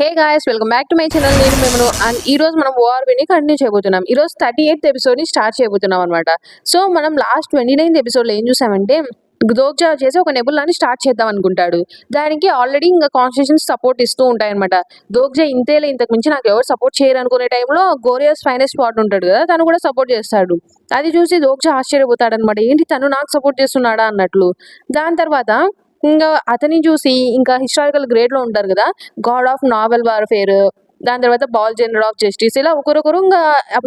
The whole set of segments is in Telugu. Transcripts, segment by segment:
Hey guys, welcome back to my channel. నేను మేము అండ్ ఈ రోజు మనం ఓఆర్బిని కంటిన్యూ చేయబోతున్నాం. ఈ రోజు 38th ఎపిసోడ్ ని స్టార్ట్ చేయబోతున్నాం అనమాట. సో మనం లాస్ట్ 29th ఎపిసోడ్ లో ఏం చూసామంటే, దోగ్జా వచ్చేసి ఒక నెబులాని స్టార్ట్ చేద్దాం అనుకుంటాడు. దానికి ఆల్రెడీ ఇంకా కాన్స్టిట్యూషన్స్ సపోర్ట్ ఇస్తూ ఉంటాయన్నమాట. దోగ్జా ఇంతేలే, ఇంతకు మించి నాకు ఎవరు సపోర్ట్ చేయరు అనుకునే టైంలో గోరియాస్ ఫైనెస్ట్ స్పాట్ ఉంటాడు కదా, తను కూడా సపోర్ట్ చేస్తాడు. అది చూసి దోగ్జా ఆశ్చర్యపోతాడు అనమాట. ఏంటి తను నాకు సపోర్ట్ చేస్తున్నాడా అన్నట్లు. దాని తర్వాత ఇంకా అతన్ని చూసి ఇంకా హిస్టారికల్ గ్రేడ్ లో ఉంటారు కదా, గాడ్ ఆఫ్ నావెల్ వార్ఫేర్, దాని తర్వాత బాల్ జనరల్ ఆఫ్ జస్టిస్, ఇలా ఒకరొకరు ఇంకా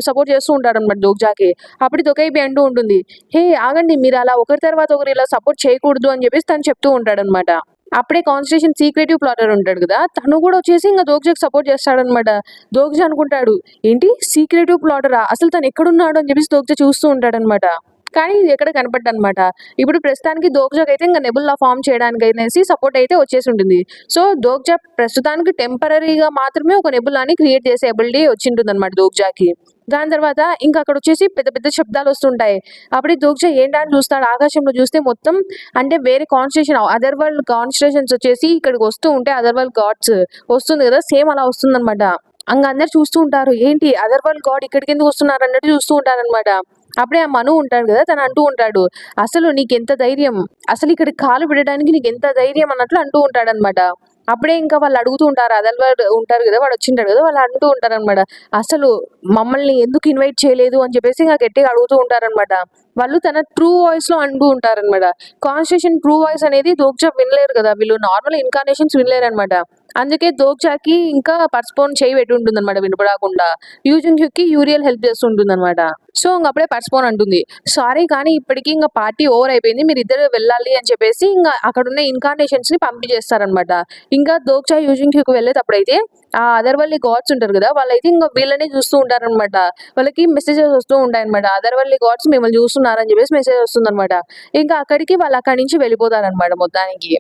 సపోర్ట్ చేస్తూ ఉంటారు అనమాట దోగ్జాకి. అప్పుడు దొకైబి అంటూ ఉంటుంది, హే ఆగండి, మీరు అలా ఒకరి తర్వాత ఒకరు ఇలా సపోర్ట్ చేయకూడదు అని చెప్పేసి తను చెప్తూ ఉంటాడు అనమాట. అప్పుడే కాన్స్టిట్యూషన్ సీక్రెటివ్ ప్లాటర్ ఉంటాడు కదా, తను కూడా వచ్చేసి ఇంకా దోగ్జాకి సపోర్ట్ చేస్తాడనమాట. దోగ్జా అనుకుంటాడు, ఏంటి సీక్రెటివ్ ప్లాటరా, అసలు తను ఎక్కడున్నాడు అని చెప్పేసి దోగ్జా చూస్తూ ఉంటాడనమాట. కానీ ఇది ఎక్కడ కనపడ్డనమాట. ఇప్పుడు ప్రస్తుతానికి దోగ్జాకి అయితే ఇంకా నెబుల్లా ఫామ్ చేయడానికి అనేసి సపోర్ట్ అయితే వచ్చేసి ఉంటుంది. సో దోగ్జా ప్రస్తుతానికి టెంపరీగా మాత్రమే ఒక నెబుల్లాని క్రియేట్ చేసే ఎబిలిటీ వచ్చింటుంది అనమాట దోగ్జాకి. దాని తర్వాత ఇంకా అక్కడ వచ్చేసి పెద్ద పెద్ద శబ్దాలు వస్తుంటాయి. అప్పుడు దోగ్జా ఏంటని చూస్తాడు, ఆకాశంలో చూస్తే మొత్తం అంటే వేరే కాన్స్టిట్యూషన్ అదర్ వరల్డ్ కాన్స్టిట్యూషన్స్ వచ్చేసి ఇక్కడికి వస్తూ ఉంటే, అదర్ వరల్డ్ గాడ్స్ వస్తుంది కదా, సేమ్ అలా వస్తుంది అనమాట. అందరు చూస్తూ ఉంటారు, ఏంటి అదర్ వరల్డ్ గాడ్ ఇక్కడికి ఎందుకు వస్తున్నారు అన్నట్టు చూస్తూ ఉంటారనమాట. అప్పుడే ఆ మను ఉంటాడు కదా, తను అంటూ ఉంటాడు, అసలు నీకెంత ధైర్యం, అసలు ఇక్కడ కాలు పెట్టడానికి నీకు ఎంత ధైర్యం అన్నట్లు అంటూ ఉంటాడనమాట. అప్పుడే ఇంకా వాళ్ళు అడుగుతూ ఉంటారు, అదర్ వరల్డ్ ఉంటారు కదా, వాడు వచ్చింటాడు కదా, వాళ్ళు అంటూ ఉంటారనమాట, అసలు మమ్మల్ని ఎందుకు ఇన్వైట్ చేయలేదు అని చెప్పేసి ఇంకా గట్టిగా అడుగుతూ ఉంటారనమాట. వాళ్ళు తన ట్రూ వాయిస్ లో అంటూ ఉంటారనమాట. కాన్స్టిట్యూషన్ ట్రూ వాయిస్ అనేది దోగ్జా వినలేరు కదా, వీళ్ళు నార్మల్ ఇన్కార్నేషన్స్ వినలేరు అనమాట. అందుకే దోగ్జాకి ఇంకా పర్స్పోన్ చేయి పెట్టి ఉంటుంది అనమాట వినపడకుండా. యూజింగ్ కి యూరియల్ హెల్ప్ చేస్తుంటుంది అనమాట. సో అప్పుడే పర్స్పోన్ అంటుంది, సారీ కానీ ఇప్పటికీ ఇంకా పార్టీ ఓవర్ అయిపోయింది, మీరు ఇద్దరు వెళ్ళాలి అని చెప్పేసి ఇంకా అక్కడ ఉన్న ఇన్కార్నేషన్స్ ని పంపించేస్తారనమాట. ఇంకా దోగ్జా యూజింగ్ కి వెళ్ళేటప్పుడైతే ఆ అదర్ వల్లి గాడ్స్ ఉంటారు కదా, వాళ్ళైతే ఇంకా వీళ్ళని చూస్తూ ఉంటారనమాట. వాళ్ళకి మెసేజెస్ వస్తూ ఉంటాయి అనమాట, అదర్ వల్లి గాడ్స్ మిమ్మల్ని చూస్తున్నారని చెప్పేసి మెసేజ్ వస్తుంది అనమాట. ఇంకా అక్కడికి వాళ్ళు అక్కడి నుంచి వెళ్ళిపోతారనమాట మొత్తానికి.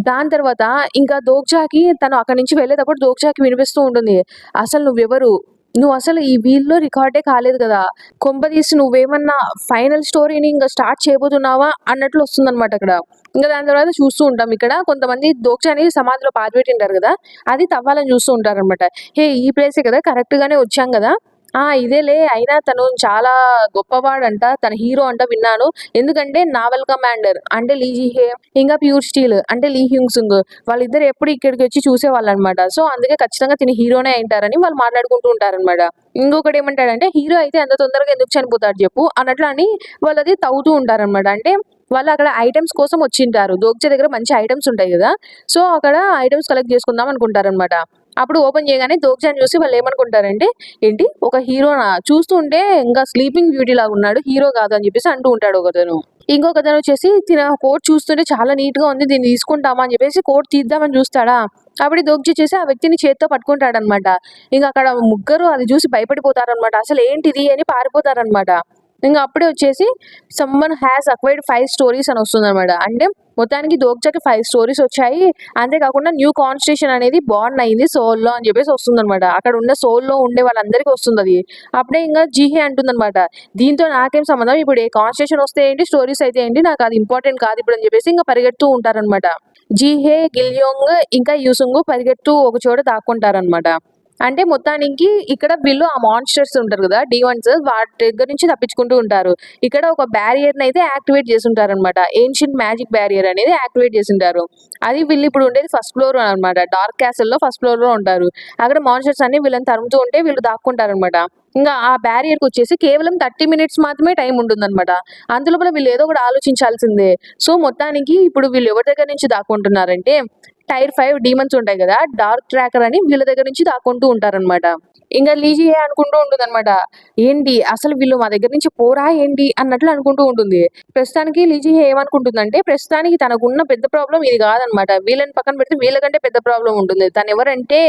దాని తర్వాత ఇంకా దోగ్జాకి తను అక్కడి నుంచి వెళ్ళేటప్పుడు దోగ్జాకి వినిపిస్తూ ఉంటుంది, అసలు నువ్వెవరు, నువ్వు అసలు ఈ వీల్లో రికార్డే కాలేదు కదా, కొంపదీసి నువ్వేమన్నా ఫైనల్ స్టోరీని ఇంకా స్టార్ట్ చేయబోతున్నావా అన్నట్లు వస్తుందన్నమాట అక్కడ. ఇంకా దాని తర్వాత చూస్తూ ఉంటాం, ఇక్కడ కొంతమంది దోగ్జాని సమాధిలో పాతిపెట్టింటారు కదా, అది తవ్వాలని చూస్తూ ఉంటారు అనమాట. హే ఈ ప్లేసే కదా, కరెక్ట్ గానే వచ్చాం కదా, ఇదేలే, అయినా తను చాలా గొప్పవాడంట, తన హీరో అంట విన్నాను, ఎందుకంటే నావెల్ కమాండర్ అంటే లీజీహే, ఇంకా ప్యూర్ స్టీల్ అంటే లీ హ్యూంగ్ సుంగ్, వాళ్ళిద్దరు ఎప్పుడు ఇక్కడికి వచ్చి చూసేవాళ్ళు అనమాట. సో అందుకే ఖచ్చితంగా తిని హీరోనే అయింటారని వాళ్ళు మాట్లాడుకుంటూ ఉంటారనమాట. ఇంకొకటి ఏమంటాడంటే, హీరో అయితే అంత తొందరగా ఎందుకు చనిపోతాడు చెప్పు అన్నట్లు అని వాళ్ళది తవ్వుతూ ఉంటారనమాట. అంటే వాళ్ళు అక్కడ ఐటమ్స్ కోసం వచ్చింటారు, దోగ్జా దగ్గర మంచి ఐటమ్స్ ఉంటాయి కదా, సో అక్కడ ఐటమ్స్ కలెక్ట్ చేసుకుందాం అనుకుంటారనమాట. అప్పుడు ఓపెన్ చేయగానే దోగ్జాని చూసి వాళ్ళు ఏమనుకుంటారంటే, ఏంటి ఒక హీరోనా, చూస్తూ ఉంటే ఇంకా స్లీపింగ్ బ్యూటీ లాగా ఉన్నాడు, హీరో కాదు అని చెప్పేసి అంటూ ఉంటాడు ఒకతను. ఇంకొకతను వచ్చేసి తిన కోట్ చూస్తుంటే చాలా నీట్ గా ఉంది, దీన్ని తీసుకుంటామా అని చెప్పేసి కోట్ తీద్దామని చూస్తాడా. అప్పుడు దోగ్జా చేసి ఆ వ్యక్తిని చేత్తో పట్టుకుంటాడనమాట. ఇంకా అక్కడ ముగ్గురు అది చూసి భయపడిపోతారనమాట, అసలు ఏంటిది అని పారిపోతారనమాట. ఇంకా అప్పుడే వచ్చేసి సమ్మన్ హ్యాస్ అక్వైర్డ్ 5 స్టోరీస్ అని వస్తుంది అనమాట. అంటే మొత్తానికి దోగ్జాకి 5 స్టోరీస్ వచ్చాయి, అంతేకాకుండా న్యూ కాన్స్టిట్యూషన్ అనేది బాండ్ అయింది సోల్లో అని చెప్పేసి వస్తుంది అనమాట. అక్కడ ఉండే సోల్లో ఉండే వాళ్ళందరికీ వస్తుంది అది. అప్పుడే ఇంకా జీహే అంటుందన్నమాట, దీంతో నాకేం సంబంధం, ఇప్పుడు ఏ కాన్స్టిట్యూషన్ వస్తే ఏంటి, స్టోరీస్ అయితే ఏంటి, నాకు అది ఇంపార్టెంట్ కాదు ఇప్పుడు అని చెప్పేసి ఇంకా పరిగెడుతూ ఉంటారనమాట. జీహే, గిల్యోంగ్ ఇంకా యూసుంగ్ పరిగెడుతూ ఒక చోట దాక్కుంటారనమాట. అంటే మొత్తానికి ఇక్కడ వీళ్ళు ఆ మాన్స్టర్స్ ఉంటారు కదా, డీవన్స్, వాటి దగ్గర నుంచి తప్పించుకుంటూ ఉంటారు. ఇక్కడ ఒక బ్యారియర్ అయితే యాక్టివేట్ చేసి ఉంటారు అనమాట, ఏన్షియంట్ మ్యాజిక్ బ్యారియర్ అనేది యాక్టివేట్ చేసి ఉంటారు. అది వీళ్ళు ఇప్పుడు ఉండేది ఫస్ట్ ఫ్లోర్ అనమాట, డార్క్ క్యాసిల్ లో ఫస్ట్ ఫ్లోర్ లో ఉంటారు. అక్కడ మాన్స్టర్స్ అన్ని వీళ్ళని తరుముతూ ఉంటే వీళ్ళు దాక్కుంటారు అనమాట. ఇంకా ఆ బ్యారియర్ కి వచ్చేసి కేవలం 30 minutes మాత్రమే టైం ఉంటుంది అనమాట. అందులోపల వీళ్ళు ఏదో కూడా ఆలోచించాల్సిందే. సో మొత్తానికి ఇప్పుడు వీళ్ళు ఎవరి దగ్గర నుంచి దాక్కుంటున్నారంటే, టైర్ 5 డీమన్స్ ఉంటాయి కదా, డార్క్ ట్రాకర్ అని వీళ్ళ దగ్గర నుంచి దాక్కుంటూ ఉంటారనమాట. ఇంకా లీజియే అనుకుంటూ ఉంటుంది అనమాట, ఏంటి అసలు వీళ్ళు మా దగ్గర నుంచి పోరా ఏంటి అన్నట్లు అనుకుంటూ ఉంటుంది. ప్రస్తుతానికి లీజియే ఏమనుకుంటుందంటే, ప్రస్తుతానికి తనకున్న పెద్ద ప్రాబ్లం ఇది కాదనమాట, వీళ్ళని పక్కన పెడితే వీళ్ళకంటే పెద్ద ప్రాబ్లం ఉంటుంది. తను ఎవరంటే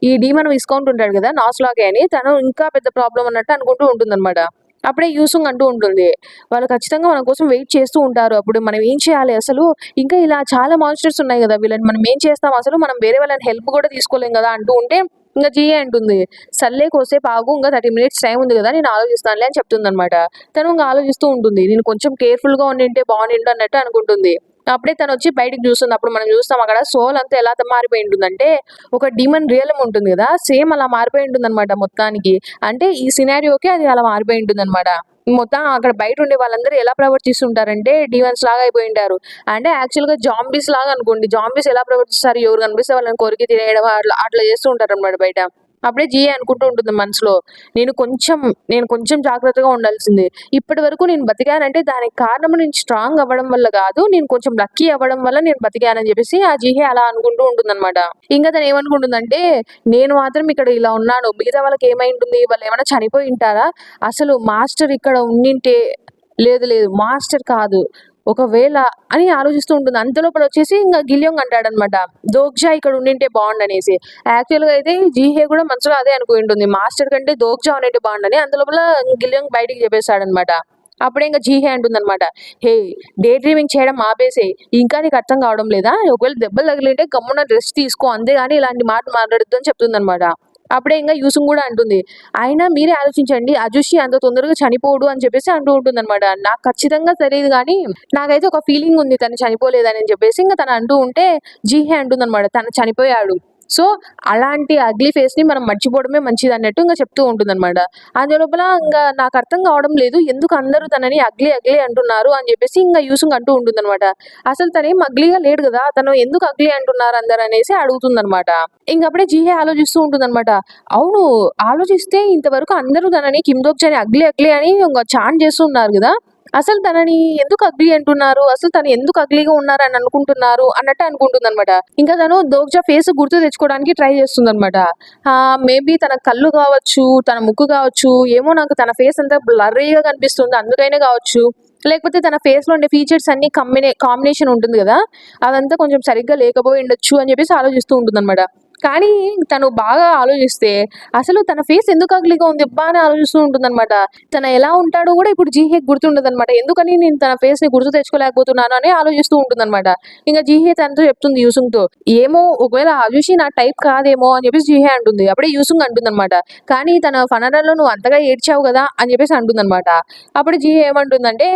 ఈ డీమన్ విస్కౌంట్ ఉంటాడు కదా, నాస్లాగే అని, తను ఇంకా పెద్ద ప్రాబ్లం అన్నట్టు అనుకుంటూ ఉంటుంది అనమాట. అప్పుడే యూసుంగ్ అంటూ ఉంటుంది, వాళ్ళు ఖచ్చితంగా మన కోసం వెయిట్ చేస్తూ ఉంటారు, అప్పుడు మనం ఏం చేయాలి అసలు, ఇంకా ఇలా చాలా మాన్స్టర్స్ ఉన్నాయి కదా, వీళ్ళని మనం ఏం చేస్తాం అసలు, మనం వేరే వాళ్ళని హెల్ప్ కూడా తీసుకోలేం కదా అంటూ ఉంటే, ఇంకా జిఏ అంటుంది, సర్లే కోసేపు ఆగు, ఇంకా 30 minutes టైం ఉంది కదా, నేను ఆలోచిస్తానులే అని చెప్తుంది అనమాట. తను ఇంకా ఆలోచిస్తూ ఉంటుంది, నేను కొంచెం కేర్ఫుల్ గా ఉండింటే బాగుండిండు అన్నట్టు అనుకుంటుంది. అప్పుడే తను వచ్చి బయటికి చూస్తుంది. అప్పుడు మనం చూస్తాం అక్కడ సోల్ అంతా ఎలా మారిపోయి ఉంటుందంటే ఒక డీమన్ రియలం ఉంటుంది కదా, సేమ్ అలా మారిపోయి ఉంటుందన్నమాట మొత్తానికి. అంటే ఈ సినారియోకి అది అలా మారిపోయి ఉంటుందన్నమాట. మొత్తం అక్కడ బయట ఉండే వాళ్ళందరూ ఎలా ప్రవర్తిస్తుంటారంటే డీమన్స్ లాగా అయిపోయి ఉంటారు. అంటే యాక్చువల్‌గా జాంబీస్ లాగా అనుకోండి. జాంబీస్ ఎలా ప్రవర్తిస్తారు, ఎవరు కనిపిస్తే వాళ్ళని కొరికి తినేయడం అట్లా అట్లా చేస్తూ ఉంటారన్నమాట బయట. అప్పుడే జిఏ అనుకుంటూ ఉంటుంది మనసులో, నేను కొంచెం జాగ్రత్తగా ఉండాల్సింది. ఇప్పటివరకు నేను బతికానంటే దానికి కారణం నేను స్ట్రాంగ్ అవ్వడం వల్ల కాదు, నేను కొంచెం లక్కీ అవ్వడం వల్ల నేను బతికానని చెప్పేసి ఆ జిహే అలా అనుకుంటూ ఉంటుందన్నమాట. ఇంకా తను ఏమనుకుంటుందంటే, నేను మాత్రం ఇక్కడ ఇలా ఉన్నాను, మిగతా వాళ్ళకి ఏమైంటుంది, వాళ్ళు ఏమైనా చనిపోయి ఉంటారా, అసలు మాస్టర్ ఇక్కడ ఉండింటే, లేదు లేదు మాస్టర్ కాదు ఒకవేళ అని ఆలోచిస్తూ ఉంటుంది. అంతలోపల వచ్చేసి ఇంకా గిలియోంగ్ అంటాడనమాట, దోగ్జా ఇక్కడ ఉండింటే బాగుండనేసి. యాక్చువల్‌గా అయితే జీహే కూడా మనసులో అదే అనుకుని ఉంటుంది, మాస్టర్ కంటే దోగ్జా ఉండింటే బాగుండని. అంతలోపల గిలియోంగ్ బయటికి చెప్పేస్తాడనమాట. అప్పుడే ఇంకా జీహే అంటుందన్నమాట, హే డే డ్రీమింగ్ చేయడం ఆపేసేయ్, ఇంకా నీకు అర్థం కావడం లేదా, ఒకవేళ దెబ్బలు తగిలింటే గమ్మున రెస్ట్ తీసుకో, అంతేగాని ఇలాంటి మాట మాట్లాడొద్దు అని చెప్తుందన్నమాట. అప్పుడే ఇంకా యూసుంగ్ కూడా అంటుంది, అయినా మీరే ఆలోచించండి, అజుషి అంత తొందరగా చనిపోడు అని చెప్పేసి అంటూ ఉంటుందన్నమాట. నాకు ఖచ్చితంగా తెలియదు కానీ నాకైతే ఒక ఫీలింగ్ ఉంది తను చనిపోలేదని చెప్పేసి ఇంకా తను అంటూ ఉంటే జీహే అంటుందన్నమాట, తను చనిపోయాడు. సో అలాంటి అగ్లీ ఫేస్ ని మనం మర్చిపోవడమే మంచిది అన్నట్టు ఇంకా చెప్తూ ఉంటుందన్నమాట. అందులోపల ఇంకా నాకు అర్థం కావడం లేదు, ఎందుకు అందరూ తనని అగ్లీ అగ్లీ అంటున్నారు అని చెప్పేసి ఇంకా యూసుంగ్ అంటూ ఉంటుందన్నమాట. అసలు తనేం అగ్లీగా లేడు కదా, తను ఎందుకు అగ్లీ అంటున్నారు అందరు అనేసి అడుగుతుందన్నమాట. ఇంకప్పుడే జీహే ఆలోచిస్తూ ఉంటుందన్నమాట. అవును, ఆలోచిస్తే ఇంతవరకు అందరూ తనని కిమ్ దోక్-చాని అగ్లీ అగ్లీ అని ఇంక చాంట్ చేస్తున్నారు కదా, అసలు తనని ఎందుకు అగ్లీ అంటున్నారు, అసలు తను ఎందుకు అగ్లీగా ఉన్నారు అని అనుకుంటున్నారు అన్నట్టు అనుకుంటుందన్నమాట. ఇంకా తను దోగ్జా ఫేస్ గుర్తు తెచ్చుకోవడానికి ట్రై చేస్తుందన్నమాట. మేబీ తన కళ్ళు కావచ్చు, తన ముక్కు కావచ్చు, ఏమో నాకు తన ఫేస్ అంతా బ్లర్రీగా కనిపిస్తుంది అందుకైనా కావచ్చు, లేకపోతే తన ఫేస్ లో ఉండే ఫీచర్స్ అన్ని కాంబినేషన్ ఉంటుంది కదా, అదంతా కొంచెం సరిగ్గా లేకపోయి ఉండొచ్చు అని చెప్పేసి ఆలోచిస్తూ ఉంటుందన్నమాట. కానీ తను బాగా ఆలోచిస్తే అసలు తన ఫేస్ ఎందుకు అగ్లీగా ఉంది అబ్బా అని ఆలోచిస్తూ ఉంటుందన్నమాట. తను ఎలా ఉంటాడో కూడా ఇప్పుడు జీహేకి గుర్తుండదన్నమాట. ఎందుకని నేను తన ఫేస్ ని గుర్తు తెచ్చుకోలేకపోతున్నాను అని ఆలోచిస్తూ ఉంటుందన్నమాట. ఇంకా జీహే తనతో చెప్తుంది యూసుంగ్ తో, ఏమో ఒకవేళ ఆయుషి నా టైప్ కాదేమో అని చెప్పేసి జీహే అంటుంది. అప్పుడే యూసుంగ్ అంటుందన్నమాట, కానీ తన ఫనరల్ లో నువ్వు అంతగా ఏడ్చావు కదా అని చెప్పేసి అంటుందన్నమాట. అప్పుడు జీహే ఏమంటుందంటే,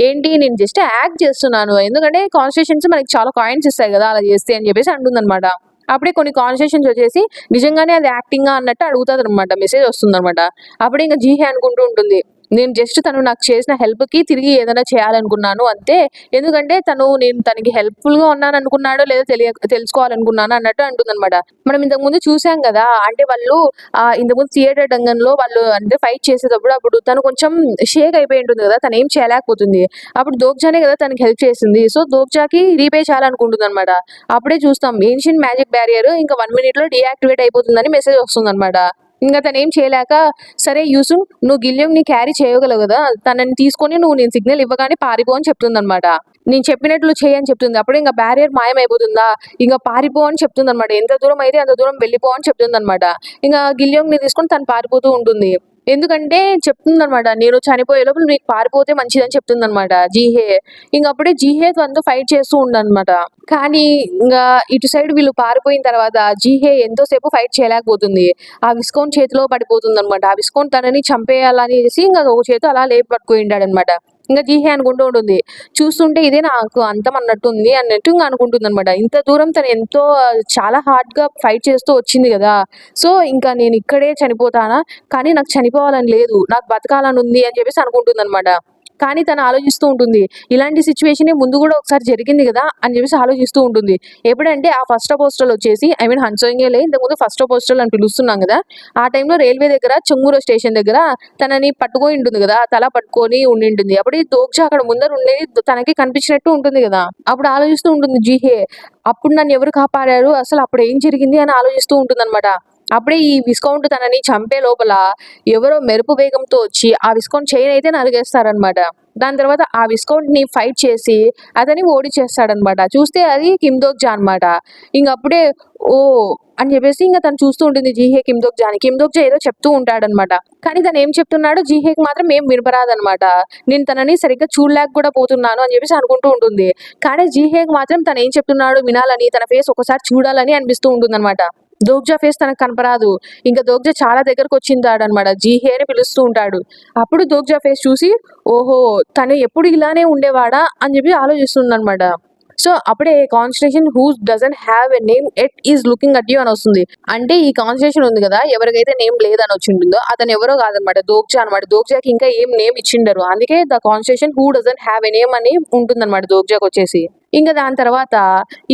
ఏంటి నేను జస్ట్ యాక్ట్ చేస్తున్నాను, ఎందుకంటే కాన్స్టిట్యూషన్స్ మనకి చాలా కాయిన్స్ ఇస్తాయి కదా అలా చేస్తే అని చెప్పేసి అంటుందన్నమాట. అప్పుడే కొన్ని కాన్వర్సేషన్స్ వచ్చేసి నిజంగానే అది యాక్టింగా అన్నట్టు అడుగుతుంది అనమాట, మెసేజ్ వస్తుందన్నమాట. అప్పుడే ఇంకా జీహే అనుకుంటూ ఉంటుంది, నేను జస్ట్ తను నాకు చేసిన హెల్ప్‌కి తిరిగి ఏదైనా చేయాలనుకున్నాను అంతే. ఎందుకంటే నేను తనకి హెల్ప్‌ఫుల్‌గా ఉన్నాను అనుకున్నాడో లేదో తెలుసుకోవాలనుకున్నాను అన్నట్టు అంటుందన్నమాట. మనం ఇంతకుముందు చూసాం కదా, అంటే వాళ్ళు ఇంతకుముందు థియేటర్ డంగన్‌లో వాళ్ళు అంటే ఫైట్ చేసేటప్పుడు అప్పుడు తను కొంచెం షేక్ అయిపోయి ఉంటుంది కదా, తను ఏం చేయలేకపోతుంది. అప్పుడు దోగ్జానే కదా తనకి హెల్ప్ చేసింది. సో దోగ్జాకి రీపే చేయాలనుకుంటుందన్నమాట. అప్పుడే చూస్తాం ఏన్షియంట్ మ్యాజిక్ బ్యారియర్ ఇంకా 1 మినిట్‌లో డీయాక్టివేట్ అయిపోతుందని మెసేజ్ వస్తుందన్నమాట. ఇంకా తనేం చేయలేక, సరే యూసుంగ్ నువ్వు గిల్లియంని క్యారీ చేయగలవు కదా, తనని తీసుకొని నేను సిగ్నల్ ఇవ్వగానే పారిపో అని చెప్తుందన్నమాట. నేను చెప్పినట్లు చెయ్యి అని చెప్తుంది. అప్పుడు ఇంకా బ్యారియర్ మాయమైపోతుందా, ఇంకా పారిపో అని చెప్తుందన్నమాట. ఎంత దూరం అయితే అంత దూరం వెళ్ళిపో అని చెప్తుందన్నమాట. ఇంకా గిల్లియంని తీసుకొని తను పారిపోతూ ఉంటుంది. ఎందుకంటే చెప్తుందన్నమాట, నేను చనిపోయే లోపల నీకు పారిపోతే మంచిదని చెప్తుందన్నమాట జీహే. అప్పుడే జీహే తనతో ఫైట్ చేస్తూ ఉండనమాట. కానీ ఇంకా ఇటు సైడ్ వీళ్ళు పారిపోయిన తర్వాత జీహే ఎంతోసేపు ఫైట్ చేయలేకపోతుంది. ఆ విస్కోన్ చేతిలో పడిపోతుందన్నమాట. ఆ విస్కోన్ తనని చంపేయాలనేసి ఇంకా ఒక చేతితో అలా లేపి పట్టుకొని ఉంటాడనమాట. ఇంకా జీహే అనుకుంటూ ఉంటుంది, చూస్తుంటే ఇదే నాకు అంతం అన్నట్టుంది అన్నట్టు ఇంకా అనుకుంటుందన్నమాట. ఇంత దూరం తను ఎంతో చాలా హార్డ్‌గా ఫైట్ చేస్తూ వచ్చింది కదా, సో ఇంకా నేను ఇక్కడే చనిపోతానా, కానీ నాకు చనిపోవాలని లేదు, నాకు బతకాలని ఉంది అని చెప్పేసి అనుకుంటుందన్నమాట. కానీ తను ఆలోచిస్తూ ఉంటుంది, ఇలాంటి సిచ్యువేషనే ముందు కూడా ఒకసారి జరిగింది కదా అని చెప్పేసి ఆలోచిస్తూ ఉంటుంది. ఎప్పుడంటే ఆ ఫస్ట్ పోస్టల్ వచ్చేసి ఐ మీన్ హన్సోయింగేలే ఇంతకుముందు ఫస్ట్ పోస్టల్ అని పిలుస్తున్నాం కదా, ఆ టైంలో రైల్వే దగ్గర చెంగూరో స్టేషన్ దగ్గర తనని పట్టుకొని ఉంటుంది కదా, తల పట్టుకొని ఉండింటుంది. అప్పుడు ఈ దోగ్జా అక్కడ ముందర ఉండేది తనకి కనిపించినట్టు ఉంటుంది కదా, అప్పుడు ఆలోచిస్తూ ఉంటుంది జీహే, అప్పుడు నన్ను ఎవరు కాపాడారు, అసలు అప్పుడు ఏం జరిగింది అని ఆలోచిస్తూ ఉంటుందన్నమాట. అప్పుడే ఈ విస్కౌంట్ తనని చంపే లోపల ఎవరో మెరుపు వేగంతో వచ్చి ఆ విస్కౌంట్ చైన్ అయితే నరిగేస్తారనమాట. దాని తర్వాత ఆ విస్కౌంట్ ని ఫైట్ చేసి అతని ఓడిచేస్తాడనమాట. చూస్తే అది కిమ్ దోక్-జా అనమాట. అప్పుడే ఓ అని చెప్పేసి ఇంకా తను చూస్తూ ఉంటుంది జీహే కిమ్ దోక్-జాని. కిమ్ దోక్-జా ఏదో చెప్తూ ఉంటాడనమాట. కానీ తను ఏం చెప్తున్నాడో జీహేకి మాత్రం ఏం వినపరాదనమాట. నేను తనని సరిగ్గా చూడలేక కూడా పోతున్నాను అని చెప్పేసి అనుకుంటూ ఉంటుంది. కానీ జీహేకి మాత్రం తను ఏం చెప్తున్నాడో వినాలని, తన ఫేస్ ఒకసారి చూడాలని అనిపిస్తూ ఉంటుందన్నమాట. దోగ్జా ఫేస్ తనకు కనపరాదు. ఇంకా దోగ్జా చాలా దగ్గరకు వచ్చింటాడనమాట. జీహే అని పిలుస్తూ ఉంటాడు. అప్పుడు దోగ్జా ఫేస్ చూసి, ఓహో తను ఎప్పుడు ఇలానే ఉండేవాడా అని చెప్పి ఆలోచిస్తుందన్నమాట. సో అప్పుడే constitution who doesn't have a name at is looking at you అని వస్తుంది. అంటే ఈ కాన్స్టిట్యూషన్ ఉంది కదా, ఎవరికైతే నేమ్ లేదని వచ్చి ఉంటుందో అతను ఎవరో కాదనమాట, దోగ్జా అనమాట. దోగ్జాకి ఇంకా ఏం నేమ్ ఇచ్చిండరు, అందుకే the constitution who doesn't have a name అని ఉంటుందన్నమాట దోగ్జాకి వచ్చేసి. ఇంకా దాని తర్వాత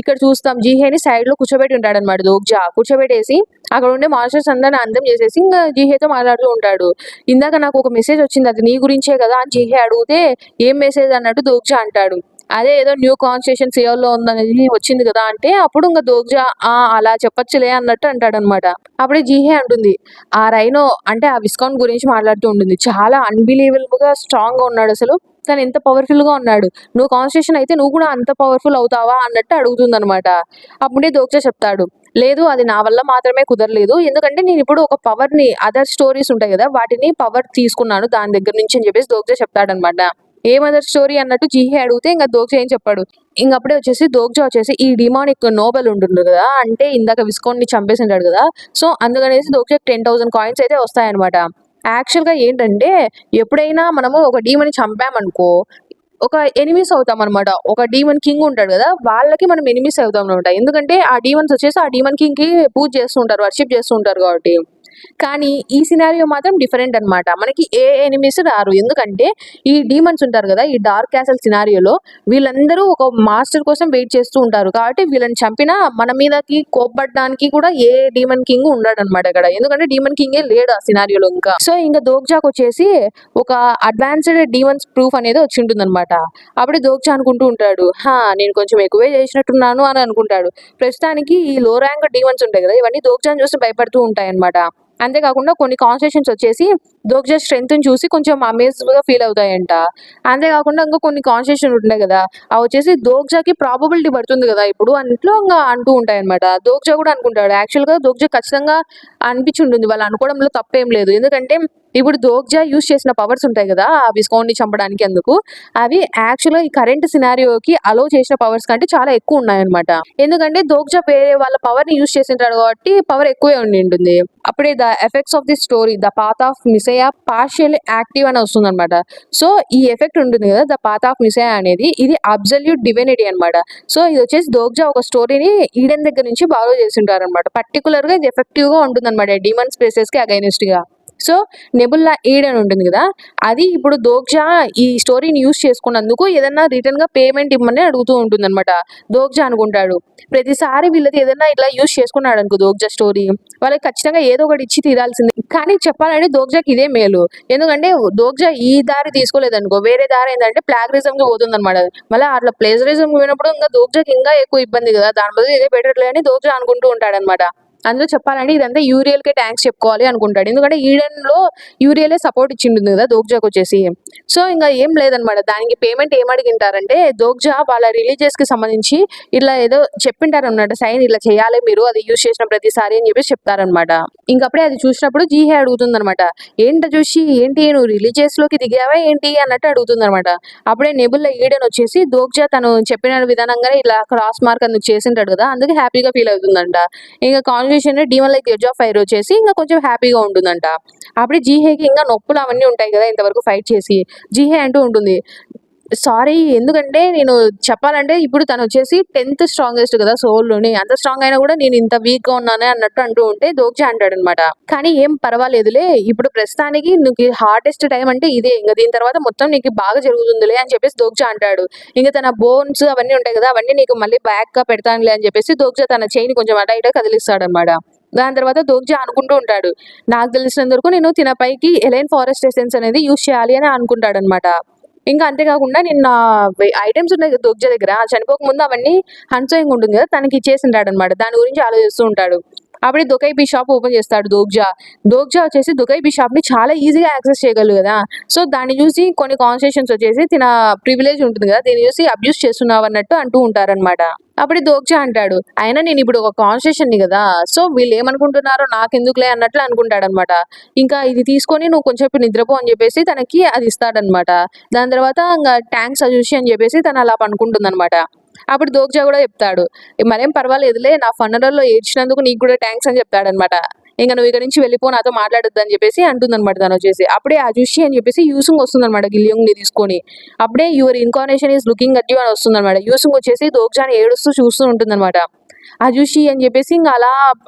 ఇక్కడ చూస్తాం జీహేని సైడ్ లో కూర్చోబెట్టి ఉంటాడనమాట దోగ్జా. కూర్చోబెట్టేసి అక్కడ ఉండే మాస్టర్స్ అందరిని అందం చేసేసి ఇంకా జీహేతో మాట్లాడుతూ ఉంటాడు. ఇందాక నాకు ఒక మెసేజ్ వచ్చింది, అది నీ గురించే కదా అని జీహే అడిగితే ఏం మెసేజ్ అన్నట్టు దోగ్జా అంటాడు. అదే ఏదో న్యూ కాన్స్టిట్యూషన్ సియోల్లో ఉందనేది వచ్చింది కదా అంటే అప్పుడు ఇంకా దోగ్జా అలా చెప్పొచ్చులే అన్నట్టు అంటాడనమాట. అప్పుడే జీహే అంటుంది ఆ రైనో అంటే ఆ విస్కాన్ గురించి మాట్లాడుతూ ఉంటుంది. చాలా అన్బిలీవబుల్ గా స్ట్రాంగ్ గా ఉన్నాడు అసలు, తను ఎంత పవర్ఫుల్ గా ఉన్నాడు, నువ్వు కాన్స్టిట్యూషన్ అయితే నువ్వు కూడా అంత పవర్ఫుల్ అవుతావా అన్నట్టు అడుగుతుంది అనమాట. అప్పుడే దోగ్జా చెప్తాడు లేదు అది నా వల్ల మాత్రమే కుదరలేదు, ఎందుకంటే నేను ఇప్పుడు ఒక పవర్ ని అదర్ స్టోరీస్ ఉంటాయి కదా వాటిని పవర్ తీసుకున్నాను దాని దగ్గర నుంచి అని చెప్పేసి దోగ్జా చెప్తాడనమాట. ఏ మదర్ స్టోరీ అన్నట్టు జీహే అడిగితే ఇంకా దోగ్జా ఏం చెప్పాడు. ఇంక అప్పుడే వచ్చేసి దోగ్జా వచ్చేసి ఈ డిమానిక్ నోబెల్ ఉంటుంది కదా, అంటే ఇందాక విస్కాన్ ని చంపేసింటాడు కదా, సో అందుకనేసి దోగ్జా 10,000 కాయిన్స్ అయితే వస్తాయన్నమాట. యాక్చువల్ గా ఏంటంటే ఎప్పుడైనా మనము ఒక డీమన్ ని చంపామనుకో ఒక ఎనిమీస్ అవుతాం అనమాట. ఒక డీమన్ కింగ్ ఉంటాడు కదా, వాళ్ళకి మనం ఎనిమీస్ అవుతాం అనమాట. ఎందుకంటే ఆ డీమన్స్ వచ్చేసి ఆ డీమన్ కింగ్ కి పూజ చేస్తూ ఉంటారు, వర్షిప్ చేస్తూ ఉంటారు కాబట్టి. కానీ ఈ సినారియో మాత్రం డిఫరెంట్ అన్నమాట. మనకి ఏ ఎనిమీస్ రారు, ఎందుకంటే ఈ డీమన్స్ ఉంటారు కదా, ఈ డార్క్ క్యాసల్ సినారియోలో వీళ్ళందరూ ఒక మాస్టర్ కోసం వెయిట్ చేస్తూ ఉంటారు. కాబట్టి వీళ్ళని చంపినా మన మీదకి కోప్పడడానికి కూడా ఏ డీమన్ కింగ్ ఉండడు అనమాట ఇక్కడ, ఎందుకంటే డీమన్ కింగే లేడు ఆ సినారియోలో ఇంకా. సో ఇంకా దోగ్జాక్ వచ్చేసి ఒక అడ్వాన్స్డ్ డీమన్స్ ప్రూఫ్ అనేది వచ్చి ఉంటుంది అనమాట. అప్పుడే దోగ్జా అనుకుంటూ ఉంటాడు నేను కొంచెం ఎక్కువే చేసినట్టున్నాను అని అనుకుంటాడు. ప్రస్తుతానికి ఈ లో ర్యాంక్ డీమన్స్ ఉంటాయి కదా, ఇవన్నీ దోగ్జాని చూసి భయపడుతూ ఉంటాయి అనమాట. అంతేకాకుండా కొన్ని కాన్స్టిట్యూషన్స్ వచ్చేసి దోగ్జా స్ట్రెంత్ ని చూసి కొంచెం అమేజ్డ్ గా ఫీల్ అవుతాయంట. అంతేకాకుండా ఇంకా కొన్ని కాన్స్టిట్యూషన్ ఉంటాయి కదా, అవి వచ్చేసి దోగ్జాకి ప్రాబబిలిటీ పడుతుంది కదా ఇప్పుడు అన్నిట్లో ఇంకా అంటూ ఉంటాయి అనమాట. దోగ్జా కూడా అనుకుంటాడు, యాక్చువల్ గా దోగ్జా ఖచ్చితంగా అనిపించి ఉంటుంది, వాళ్ళు అనుకోవడంలో తప్పేం లేదు. ఎందుకంటే ఇప్పుడు దోగ్జా యూస్ చేసిన పవర్స్ ఉంటాయి కదా ఆ విస్కాన్ ని చంపడానికి, అందుకు అవి యాక్చువల్ గా ఈ కరెంట్ సినారియోకి అలో చేసిన పవర్స్ కంటే చాలా ఎక్కువ ఉన్నాయన్నమాట. ఎందుకంటే దోగ్జా వేరే వాళ్ళ పవర్ ని యూస్ చేసింటాడు కాబట్టి పవర్ ఎక్కువే ఉండి ఉంటుంది. అప్పుడే the effects of the story the path of messiah partial active అని వస్తుంది అనమాట. సో ఈ ఎఫెక్ట్ ఉంటుంది కదా ద పాత్ ఆఫ్ మిసయా అనేది, ఇది అబ్సల్యూట్ డివినిటీ అనమాట. సో ఇది వచ్చేసి దోగ్జా ఒక స్టోరీని ఈడెన్ దగ్గర నుంచి బారో చేసింటారు అనమాట. పర్టికులర్ గా ఇది ఎఫెక్టివ్ గా ఉంటుంది అనమాట డీమన్ స్పేసెస్ కి అగైనెస్ట్ గా. సో నెబుల్లా ఈడెన్ ఉంటుంది కదా, అది ఇప్పుడు దోగ్జా ఈ స్టోరీని యూస్ చేసుకున్నందుకు ఏదన్నా రిటర్న్ గా పేమెంట్ ఇవ్వమని అడుగుతూ ఉంటుంది అనమాట. దోగ్జా అనుకుంటాడు ప్రతిసారి వీళ్ళది ఏదైనా ఇట్లా యూస్ చేసుకున్నాడు అనుకో దోగ్జా స్టోరీ, వాళ్ళకి ఖచ్చితంగా ఏదో ఒకటి ఇచ్చి తీరాల్సిందే. కానీ చెప్పాలంటే దోగ్జాకి ఇదే మేలు, ఎందుకంటే దోగ్జా ఈ దారి తీసుకోలేదనుకో వేరే దారి ఏంటంటే ప్లాగరిజం కి పోతుంది అనమాట. మళ్ళీ అట్లా ప్లేజరిజం పోయినప్పుడు ఇంకా దోగ్జాకి ఇంకా ఎక్కువ ఇబ్బంది కదా, దాని బదులు ఇదే బెటర్లే అని దోగ్జా అనుకుంటూ ఉంటాడనమాట. అందులో చెప్పాలంటే ఇదంతా యూరియల్ కే థ్యాంక్స్ చెప్పుకోవాలి అనుకుంటాడు, ఎందుకంటే ఈడెన్ లో యూరియలే సపోర్ట్ ఇచ్చింటుంది కదా దోగ్జాకి వచ్చేసి. సో ఇంకా ఏం లేదనమాట, దానికి పేమెంట్ ఏం అడిగింటారంటే దోగ్జా వాళ్ళ రిలీజియస్ కి సంబంధించి ఇట్లా ఏదో చెప్పింటారు అన్నమాట, సైన్ ఇట్లా చేయాలి మీరు అది యూస్ చేసిన ప్రతిసారి అని చెప్పేసి చెప్తారనమాట. ఇంకప్పుడే అది చూసినప్పుడు జీహే అడుగుతుంది అనమాట, ఏంటో చూసి ఏంటి నువ్వు రిలీజియస్ లోకి దిగావా ఏంటి అన్నట్టు అడుగుతుంది అనమాట. అప్పుడే నెబుల్లా ఈడెన్ వచ్చేసి దోగ్జా తను చెప్పిన విధానంగానే ఇలా క్రాస్ మార్క్ అందుకు చేసింటాడు కదా, అందుకే హ్యాపీగా ఫీల్ అవుతుందంట. ఇంకా constitution demon like edge of fire వచ్చేసి ఇంకా కొంచెం హ్యాపీగా ఉంటుందంట. అప్పుడే జీహేకి ఇంకా నొప్పులు అవన్నీ ఉంటాయి కదా ఇంతవరకు ఫైట్ చేసి, జీహే అంటూ ఉంటుంది సారీ, ఎందుకంటే నేను చెప్పాలంటే ఇప్పుడు తను వచ్చేసి 10th స్ట్రాంగెస్ట్ కదా సోల్లోని, అంత స్ట్రాంగ్ అయినా కూడా నేను ఇంత వీక్ గా ఉన్నానే అన్నట్టు అంటూ ఉంటే దోగ్జా అంటాడు అనమాట, కానీ ఏం పర్వాలేదులే ఇప్పుడు ప్రస్తుతానికి నీకు హార్డెస్ట్ టైం అంటే ఇదే, ఇంకా దీని తర్వాత మొత్తం నీకు బాగా జరుగుతుందిలే అని చెప్పేసి దోగ్జా అంటాడు. ఇంకా తన బోన్స్ అవన్నీ ఉంటాయి కదా అవన్నీ నీకు మళ్ళీ బ్యాక్ గా పెడతానులే అని చెప్పేసి దోగ్జా తన చైన్ కొంచెం అటు ఇటు కదిలిస్తాడు అనమాట. దాని తర్వాత దోగ్జా అనుకుంటూ ఉంటాడు, నాకు తెలిసినంత వరకు నేను తిన పైకి ఎలైన్ ఫారెస్ట్ ఎసెన్స్ అనేది యూస్ చేయాలి అని అనుకుంటాడు అనమాట. ఇంకా అంతేకాకుండా నిన్న ఐటమ్స్ ఉన్నాయి కదా దోగ్జా దగ్గర, చనిపోక ముందు అవన్నీ హన్సోయింగ్ ఉంటుంది కదా తనకి ఇచ్చేసింటాడు అనమాట, దాని గురించి ఆలోచిస్తూ ఉంటాడు. అప్పుడే దుకై బి షాప్ ఓపెన్ చేస్తాడు దోగ్జా. దోగ్జా వచ్చేసి దుకై బి షాప్ ని చాలా ఈజీగా యాక్సెస్ చేయగలరు కదా, సో దాన్ని చూసి కొన్ని కాన్స్టిట్యూషన్స్ వచ్చేసి తిన ప్రివిలేజ్ ఉంటుంది కదా దీన్ని చూసి అబ్యూస్ చేస్తున్నావు అన్నట్టు అంటూ ఉంటారనమాట. అప్పుడే దోగ్జా అంటాడు అయినా నేను ఇప్పుడు ఒక కాన్స్టిట్యూషన్ ని కదా, సో వీళ్ళు ఏమనుకుంటున్నారో నాకెందుకులే అన్నట్లు అనుకుంటాడు అనమాట. ఇంకా ఇది తీసుకొని నువ్వు కొంచెం నిద్రపో అని చెప్పేసి తనకి అది ఇస్తాడనమాట. దాని తర్వాత ఇంకా ట్యాంక్స్ చూసి అని చెప్పేసి తను అలా పనుకుంటుంది అనమాట. అప్పుడు దోగ్జా కూడా చెప్తాడు మరేం పర్వాలేదులే నా ఫన్నరల్లో ఏడ్చినందుకు నీకు కూడా థ్యాంక్స్ అని చెప్తాడనమాట. ఇంకా నువ్వు ఇక్కడ నుంచి వెళ్ళిపో, నాతో మాట్లాడొద్దు అని చెప్పేసి అంటుందన్నమాట తను వచ్చేసి. అప్పుడే ఆ జుషి అని చెప్పేసి యూసుంగ్ వస్తుందన్నమాట గిలియోంగ్ ని తీసుకొని. అప్పుడే your incarnation is looking at you అని వస్తుందన్నమాట. యూసుంగ్ వచ్చేసి దోగ్జాని ఏడుస్తూ చూస్తూ ఉంటుందన్నమాట. ఆ జుషి అని చెప్పేసి ఇంకా అలా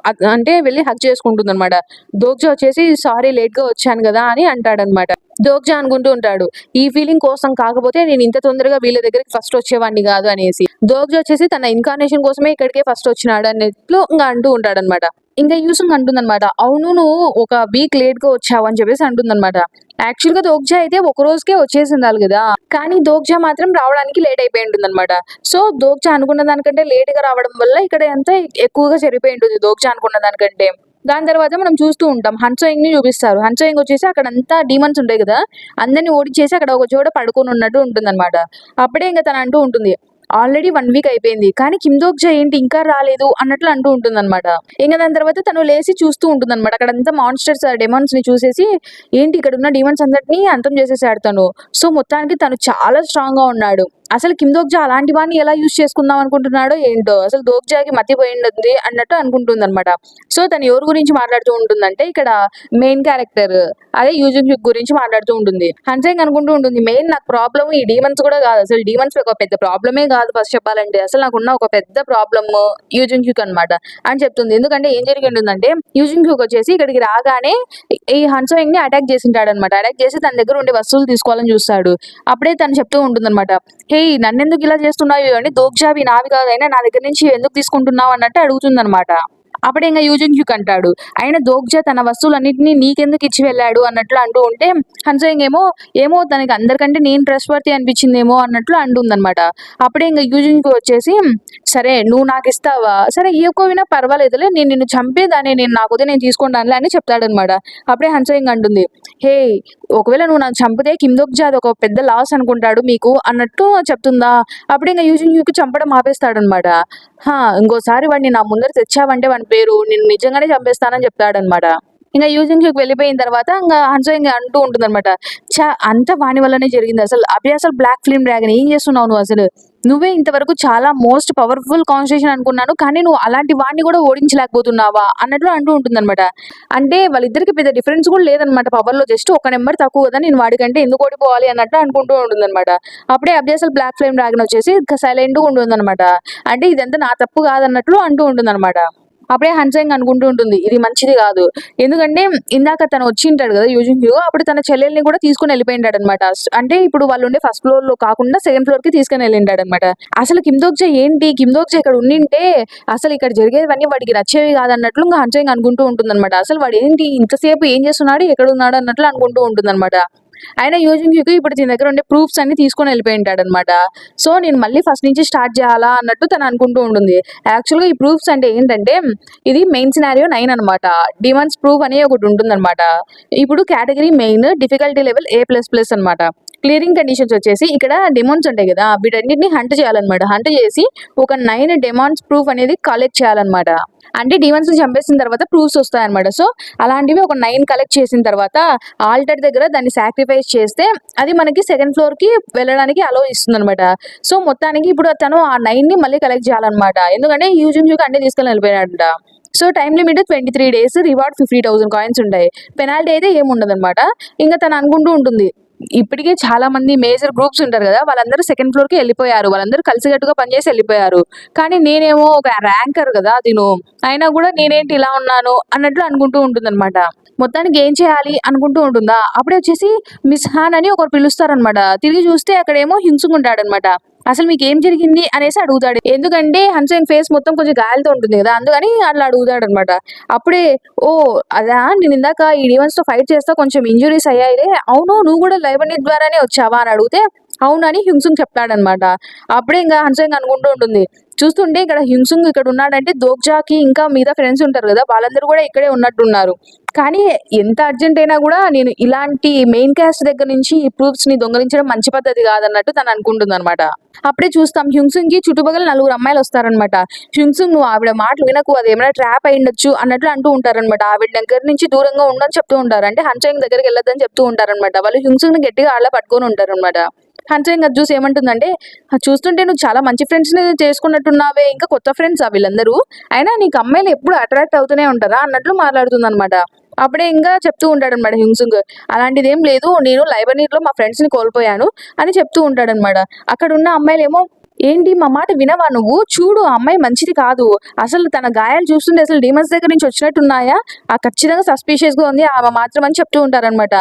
అంటే వెళ్ళి హగ్ చేసుకుంటుంది అనమాట. దోగ్జా వచ్చేసి సారీ లేట్ గా వచ్చాను కదా అని అంటాడనమాట. దోగ్జా అనుకుంటూ ఉంటాడు, ఈ ఫీలింగ్ కోసం కాకపోతే నేను ఇంత తొందరగా వీళ్ళ దగ్గరికి ఫస్ట్ వచ్చేవాడిని కాదు అనేసి. దోగ్జా వచ్చేసి తన ఇన్కార్నేషన్ కోసమే ఇక్కడికే ఫస్ట్ వచ్చినాడు అన్నట్లు ఇంకా అంటూ ఉంటాడనమాట. ఇంకా యూసుంగ్ అంటుందన్నమాట, అవును నువ్వు ఒక వీక్ లేట్ గా వచ్చావు అని చెప్పేసి అంటుందన్నమాట. యాక్చువల్ గా దోగ్జా అయితే ఒక రోజుకే వచ్చేసి ఉండాలి కదా, కానీ దోగ్జా మాత్రం రావడానికి లేట్ అయిపోయి ఉంటుంది అనమాట. సో దోగ్జా అనుకున్న దానికంటే లేట్ గా రావడం వల్ల ఇక్కడ ఎంత ఎక్కువగా జరిగిపోయి ఉంటుంది దోగ్జా అనుకున్న దానికంటే. దాని తర్వాత మనం చూస్తూ ఉంటాం హన్సోయింగ్ ని చూపిస్తారు. హన్సోయింగ్ వచ్చేసి అక్కడ అంతా డీమన్స్ ఉంటాయి కదా, అందరిని ఓడించేసి అక్కడ ఒక చోట పడుకొని ఉన్నట్టు ఉంటుంది అనమాట. అప్పుడే ఇంకా తను అంటూ ఉంటుంది, ఆల్రెడీ 1 వీక్ అయిపోయింది కానీ కిమ్ దోగ్జా ఏంటి ఇంకా రాలేదు అన్నట్లు అంటూ ఉంటుంది అనమాట. ఇంకా దాని తర్వాత తను లేచి చూస్తూ ఉంటుంది అనమాట. అక్కడంతా మాన్స్టర్స్ డెమాన్స్ ని చూసేసి ఏంటి ఇక్కడ ఉన్న డీమన్స్ అందరినీ అంతం చేసేసాడు తను. సో మొత్తానికి తను చాలా స్ట్రాంగ్ గా ఉన్నాడు. అసలు కిమ్ దోగ్జా అలాంటి వాడిని ఎలా యూజ్ చేసుకుందాం అనుకుంటున్నాడో ఏంటో, అసలు దోగ్జాకి మతిపోయింది అన్నట్టు అనుకుంటుంది అనమాట. సో తను ఎవరి గురించి మాట్లాడుతూ ఉంటుందంటే ఇక్కడ మెయిన్ క్యారెక్టర్ అదే యూజింగ్ హ్యూక్ గురించి మాట్లాడుతూ ఉంటుంది. హన్సెంగ్ అనుకుంటూ ఉంటుంది, మెయిన్ నాకు ప్రాబ్లమ్ ఈ డీమన్స్ కూడా కాదు, అసలు డీమన్స్ ఒక పెద్ద ప్రాబ్లమే కాదు ఫస్ట్ చెప్పాలంటే, అసలు నాకున్న ఒక పెద్ద ప్రాబ్లమ్ యూజింగ్ హ్యూక్ అనమాట అని చెప్తుంది. ఎందుకంటే ఏం జరిగి ఉంటుందంటే యూజింగ్ హ్యూక్ వచ్చేసి ఇక్కడికి రాగానే ఈ హన్సోయింగ్ ని అటాక్ చేసింటాడు అనమాట. అటాక్ చేసి తన దగ్గర ఉండే వస్తువులు తీసుకోవాలని చూస్తాడు. అప్పుడే తను చెప్తూ ఉంటుంది అనమాట, హే నన్నెందుకు ఇలా చేస్తున్నావు అని, దోగ్జావి నావి కాదైనా నా దగ్గర నుంచి ఎందుకు తీసుకుంటున్నావు అన్నట్టు అడుగుతుంది అనమాట. అప్పుడే ఇంకా యూజింగ్ హ్యూక్ అంటాడు, అయినా దోగ్జా తన వస్తువులన్నింటినీ నీకెందుకు ఇచ్చి వెళ్ళాడు అన్నట్లు అంటూ ఉంటే హన్సోయింగ్ ఏమో తనకి అందరికంటే నేను ట్రస్ట్ వర్తి అనిపించిందేమో అన్నట్లు అంటుందన్నమాట. అప్పుడే ఇంకా యూజింగ్ వచ్చేసి సరే నువ్వు నాకు ఇస్తావా, సరే ఇవ్వకపోయినా పర్వాలేదులే, నేను నిన్ను చంపేదాన్ని, నేను నాకుదే నేను తీసుకుంటానులే అని చెప్తాడనమాట. అప్పుడే హన్సోయింగ్ అంటుంది, హే ఒకవేళ నువ్వు నన్ను చంపితే కిమ్ దోగ్జా అది ఒక పెద్ద లాస్ అనుకుంటాడు మీకు అన్నట్టు చెప్తుందా. అప్పుడే ఇంకా యూజింగ్ హ్యూక్ చంపడం ఆపేస్తాడనమాట. ఇంకోసారి వాడిని నా ముందర తెచ్చావంటే వాడి పేరు నేను నిజంగానే చంపేస్తానని చెప్తాడనమాట. ఇంకా యూజింగ్ హ్యూక్ వెళ్ళిపోయిన తర్వాత ఇంకా హన్సోయింగ్ అంటూ ఉంటుంది అనమాట, అంతా వాని వల్లనే జరిగింది, అసలు బ్లాక్ ఫిల్మ్ డ్రాగన్ ఏం చేస్తున్నావు నువ్వు, అసలు నువ్వే ఇంతవరకు చాలా మోస్ట్ పవర్ఫుల్ కాన్స్టిట్యూషన్ అనుకున్నాను కానీ నువ్వు అలాంటి వాడిని కూడా ఓడించలేకపోతున్నావా అన్నట్లు అంటూ ఉంటుంది అనమాట. అంటే వాళ్ళిద్దరికి పెద్ద డిఫరెన్స్ కూడా లేదనమాట పవర్ లో, జస్ట్ ఒక నెంబర్ తక్కువ కదా, నేను వాడికంటే ఎందుకు ఓడిపోవాలి అన్నట్టు అనుకుంటూ ఉంటుంది అనమాట. అప్పుడే అసలు బ్లాక్ ఫ్లేమ్ డ్రాగన్ వచ్చేసి సైలెంట్ గా ఉంటుంది అనమాట. అంటే ఇదంతా నా తప్పు కాదన్నట్లు అంటూ ఉంటుంది అనమాట. అప్పుడే హన్సెంగ్ అనుకుంటూ ఉంటుంది, ఇది మంచిది కాదు, ఎందుకంటే ఇందాక తను వచ్చింటాడు కదా యూజింగ్ హ్యూ, అప్పుడు తన చెల్లెల్ని కూడా తీసుకుని వెళ్ళిపోయింటాడు అనమాట. అంటే ఇప్పుడు వాళ్ళు ఉండే ఫస్ట్ ఫ్లోర్ లో కాకుండా సెకండ్ ఫ్లోర్ కి తీసుకుని వెళ్ళింటాడు అనమాట. అసలు కిమ్ దోగ్జా కిమ్ దోగ్జా ఇక్కడ ఉండింటే అసలు ఇక్కడ జరిగేవన్నీ వాడికి నచ్చేవి కాదన్నట్లు ఇంకా హన్సెంగ్ అనుకుంటూ ఉంటుంది అనమాట. అసలు వాడు ఏంటి ఇంతసేపు ఏం చేస్తున్నాడు, ఎక్కడ ఉన్నాడు అన్నట్లు అనుకుంటూ ఉంటుంది అనమాట. అయినా యూజింగ్ హ్యూక్ ఇప్పుడు దీని దగ్గర ఉండే ప్రూఫ్స్ అన్ని తీసుకొని వెళ్ళిపోయింటాడు అనమాట. సో నేను మళ్ళీ ఫస్ట్ నుంచి స్టార్ట్ చేయాలా అన్నట్టు తను అనుకుంటూ ఉంటుంది. యాక్చువల్గా ఈ ప్రూఫ్స్ అంటే ఏంటంటే ఇది మెయిన్ సినారియో 9 అనమాట. డిమాండ్స్ ప్రూఫ్ అనే ఒకటి ఉంటుంది అనమాట. ఇప్పుడు category main difficulty level A++ అనమాట. క్లియరింగ్ కండిషన్స్ వచ్చేసి ఇక్కడ డెమాన్స్ ఉంటాయి కదా, వీటన్నిటిని హంట్ చేయాలన్నమాట. హంట్ చేసి ఒక 9 డెమాన్స్ ప్రూఫ్ అనేది కలెక్ట్ చేయాలన్నమాట. అంటే డీమన్స్ ని చంపేసిన తర్వాత ప్రూఫ్స్ వస్తాయన్నమాట. సో అలాంటివి ఒక 9 కలెక్ట్ చేసిన తర్వాత ఆల్టర్ దగ్గర దాన్ని సాక్రిఫైస్ చేస్తే అది మనకి సెకండ్ ఫ్లోర్ కి వెళ్ళడానికి అలో ఇస్తుంది అనమాట. సో మొత్తానికి ఇప్పుడు తను ఆ 9 ని మళ్ళీ కలెక్ట్ చేయాలన్నమాట. ఎందుకంటే యూజింగ్ హ్యూక్ అన్ని తీసుకెళ్ళి వెళ్ళిపోయాడంట. So time limit 23 days, reward 50,000 coins ఉంటాయి, పెనాల్టీ అయితే ఏముండదు అనమాట. ఇంకా తను అనుకుంటూ ఉంటుంది, ఇప్పటికే చాలా మంది మేజర్ గ్రూప్స్ ఉంటారు కదా, వాళ్ళందరూ సెకండ్ ఫ్లోర్ కి వెళ్ళిపోయారు, వాళ్ళందరూ కలిసికట్టుగా పనిచేసి వెళ్ళిపోయారు, కానీ నేనేమో ఒక ర్యాంకర్ కదా అయినా కూడా నేనేంటి ఇలా ఉన్నాను అన్నట్లు అనుకుంటూ ఉంటుంది అనమాట. మొత్తానికి ఏం చేయాలి అనుకుంటూ ఉంటుందా. అప్పుడే వచ్చేసి మిస్ హాన్ అని ఒకరు పిలుస్తారనమాట. తిరిగి చూస్తే అక్కడేమో హింసుకుంటాడు అనమాట. అసలు మీకు ఏం జరిగింది అనేసి అడుగుతాడు. ఎందుకంటే హన్సెంగ్ ఫేస్ మొత్తం కొంచెం గాయాలతో ఉంటుంది కదా, అందుకని అట్లా అడుగుతాడు అనమాట. అప్పుడే అదా నేను ఇందాక ఈ డివన్స్ తో ఫైట్ చేస్తా కొంచెం ఇంజురీస్ అయ్యాయిలే, అవును నువ్వు కూడా లైవనీ ద్వారానే వచ్చావా అని అడిగితే అవునని హ్యుంగ్సుంగ్ చెప్తాడనమాట. అప్పుడే ఇంకా హన్సెంగ్ అనుకుంటూ ఉంటుంది, చూస్తుంటే ఇక్కడ హ్యుంగ్సుంగ్ ఇక్కడ ఉన్నాడంటే దోగ్జాకి ఇంకా మిగతా ఫ్రెండ్స్ ఉంటారు కదా వాళ్ళందరూ కూడా ఇక్కడే ఉన్నట్టున్నారు. కానీ ఎంత అర్జెంట్ అయినా కూడా నేను ఇలాంటి మెయిన్ క్యాస్ట్ దగ్గర నుంచి ఈ ప్రూఫ్స్ ని దొంగలించడం మంచి పద్ధతి కాదన్నట్టు తను అనుకుంటుంది అనమాట. అప్పుడే చూస్తాం హ్యుంగ్సుంగ్ కి చుట్టుపక్కల 4 అమ్మాయిలు వస్తారనమాట. హ్యుంగ్సుంగ్ నువ్వు ఆవిడ మాటలు వినకు, అది ఏమైనా ట్రాప్ అయి ఉండొచ్చు అన్నట్లు అంటూ ఉంటారనమాట. ఆవిడ దగ్గర నుంచి దూరంగా ఉండని చెప్తూ ఉంటారు, అంటే హన్సెంగ్ దగ్గరికి వెళ్ళొద్దని చెప్తూ ఉంటారనమాట. వాళ్ళు హ్యుంగ్సుంగ్ ని గట్టిగా ఆళ్ళ పట్టుకొని ఉంటారనమాట. హన్సోయింగ్ అది చూసి ఏమంటుందంటే, చూస్తుంటే నువ్వు చాలా మంచి ఫ్రెండ్స్ని చేసుకున్నట్టున్నావే, ఇంకా కొత్త ఫ్రెండ్స్ వీళ్ళందరూ, అయినా నీకు అమ్మాయిలు ఎప్పుడు అట్రాక్ట్ అవుతూనే ఉంటారా అన్నట్లు మాట్లాడుతుంది అనమాట. అప్పుడే ఇంకా చెప్తూ ఉంటాడనమాట హింసుంగ్, అలాంటిది ఏం లేదు, నేను లైబ్రరీలో మా ఫ్రెండ్స్ని కోల్పోయాను అని చెప్తూ ఉంటాడనమాట. అక్కడ ఉన్న అమ్మాయిలేమో, ఏంటి మా మాట వినవా నువ్వు, చూడు ఆ అమ్మాయి మంచిది కాదు, అసలు తన గాయాలు చూస్తుంటే అసలు డీమన్స్ దగ్గర నుంచి వచ్చినట్టున్నాయా, ఆ ఖచ్చితంగా సస్పీషియస్ గా ఉంది ఆమె మాత్రం అని చెప్తూ ఉంటారనమాట.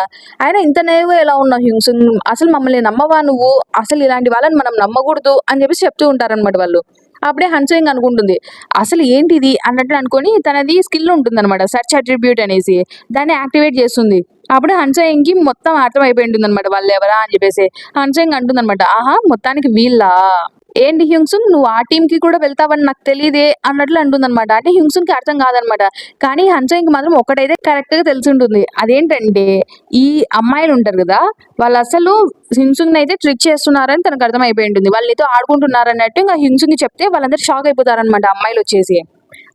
ఆయన ఇంత నేరుగా ఎలా ఉన్నావు హింసుంగ్, అసలు మమ్మల్ని నమ్మవా నువ్వు, అసలు ఇలాంటి వాళ్ళని మనం నమ్మకూడదు అని చెప్పేసి చెప్తూ ఉంటారనమాట వాళ్ళు. అప్పుడే హన్సోయింగ్ అనుకుంటుంది, అసలు ఏంటిది అన్నట్లు అనుకొని తనది స్కిల్ ఉంటుంది అనమాట, సెర్చ్ అట్రిబ్యూట్ అనేసి, దాన్ని యాక్టివేట్ చేస్తుంది. అప్పుడు హన్సోయింగ్ కి మొత్తం అర్థం అయిపోయి ఉంటుంది అనమాట వాళ్ళు ఎవరా అని చెప్పేసి. హన్సోయింగ్ అంటుంది అనమాట, ఆహా మొత్తానికి వీళ్ళ, ఏంటి హ్యూంగ్సుంగ్ నువ్వు ఆ టీమ్ కి కూడా వెళ్తావని నాకు తెలియదే అన్నట్లు అంటుందన్నమాట. అంటే హ్యూంగ్సుంగ్ కి అర్థం కాదనమాట. కానీ హన్సోయింగ్ కి మాత్రం ఒకటైతే కరెక్ట్ గా తెలిసి ఉంటుంది, అదేంటంటే ఈ అమ్మాయిలు ఉంటారు కదా, వాళ్ళు అసలు హింసుంగ్ అయితే ట్రిక్ చేస్తున్నారని తనకు అర్థం అయిపోయి ఉంటుంది, వాళ్ళు నీతో ఆడుకుంటున్నారు అన్నట్టు ఇంకా హింసుంగ్ కి చెప్తే వాళ్ళందరూ షాక్ అయిపోతారనమాట అమ్మాయిలు వచ్చేసి.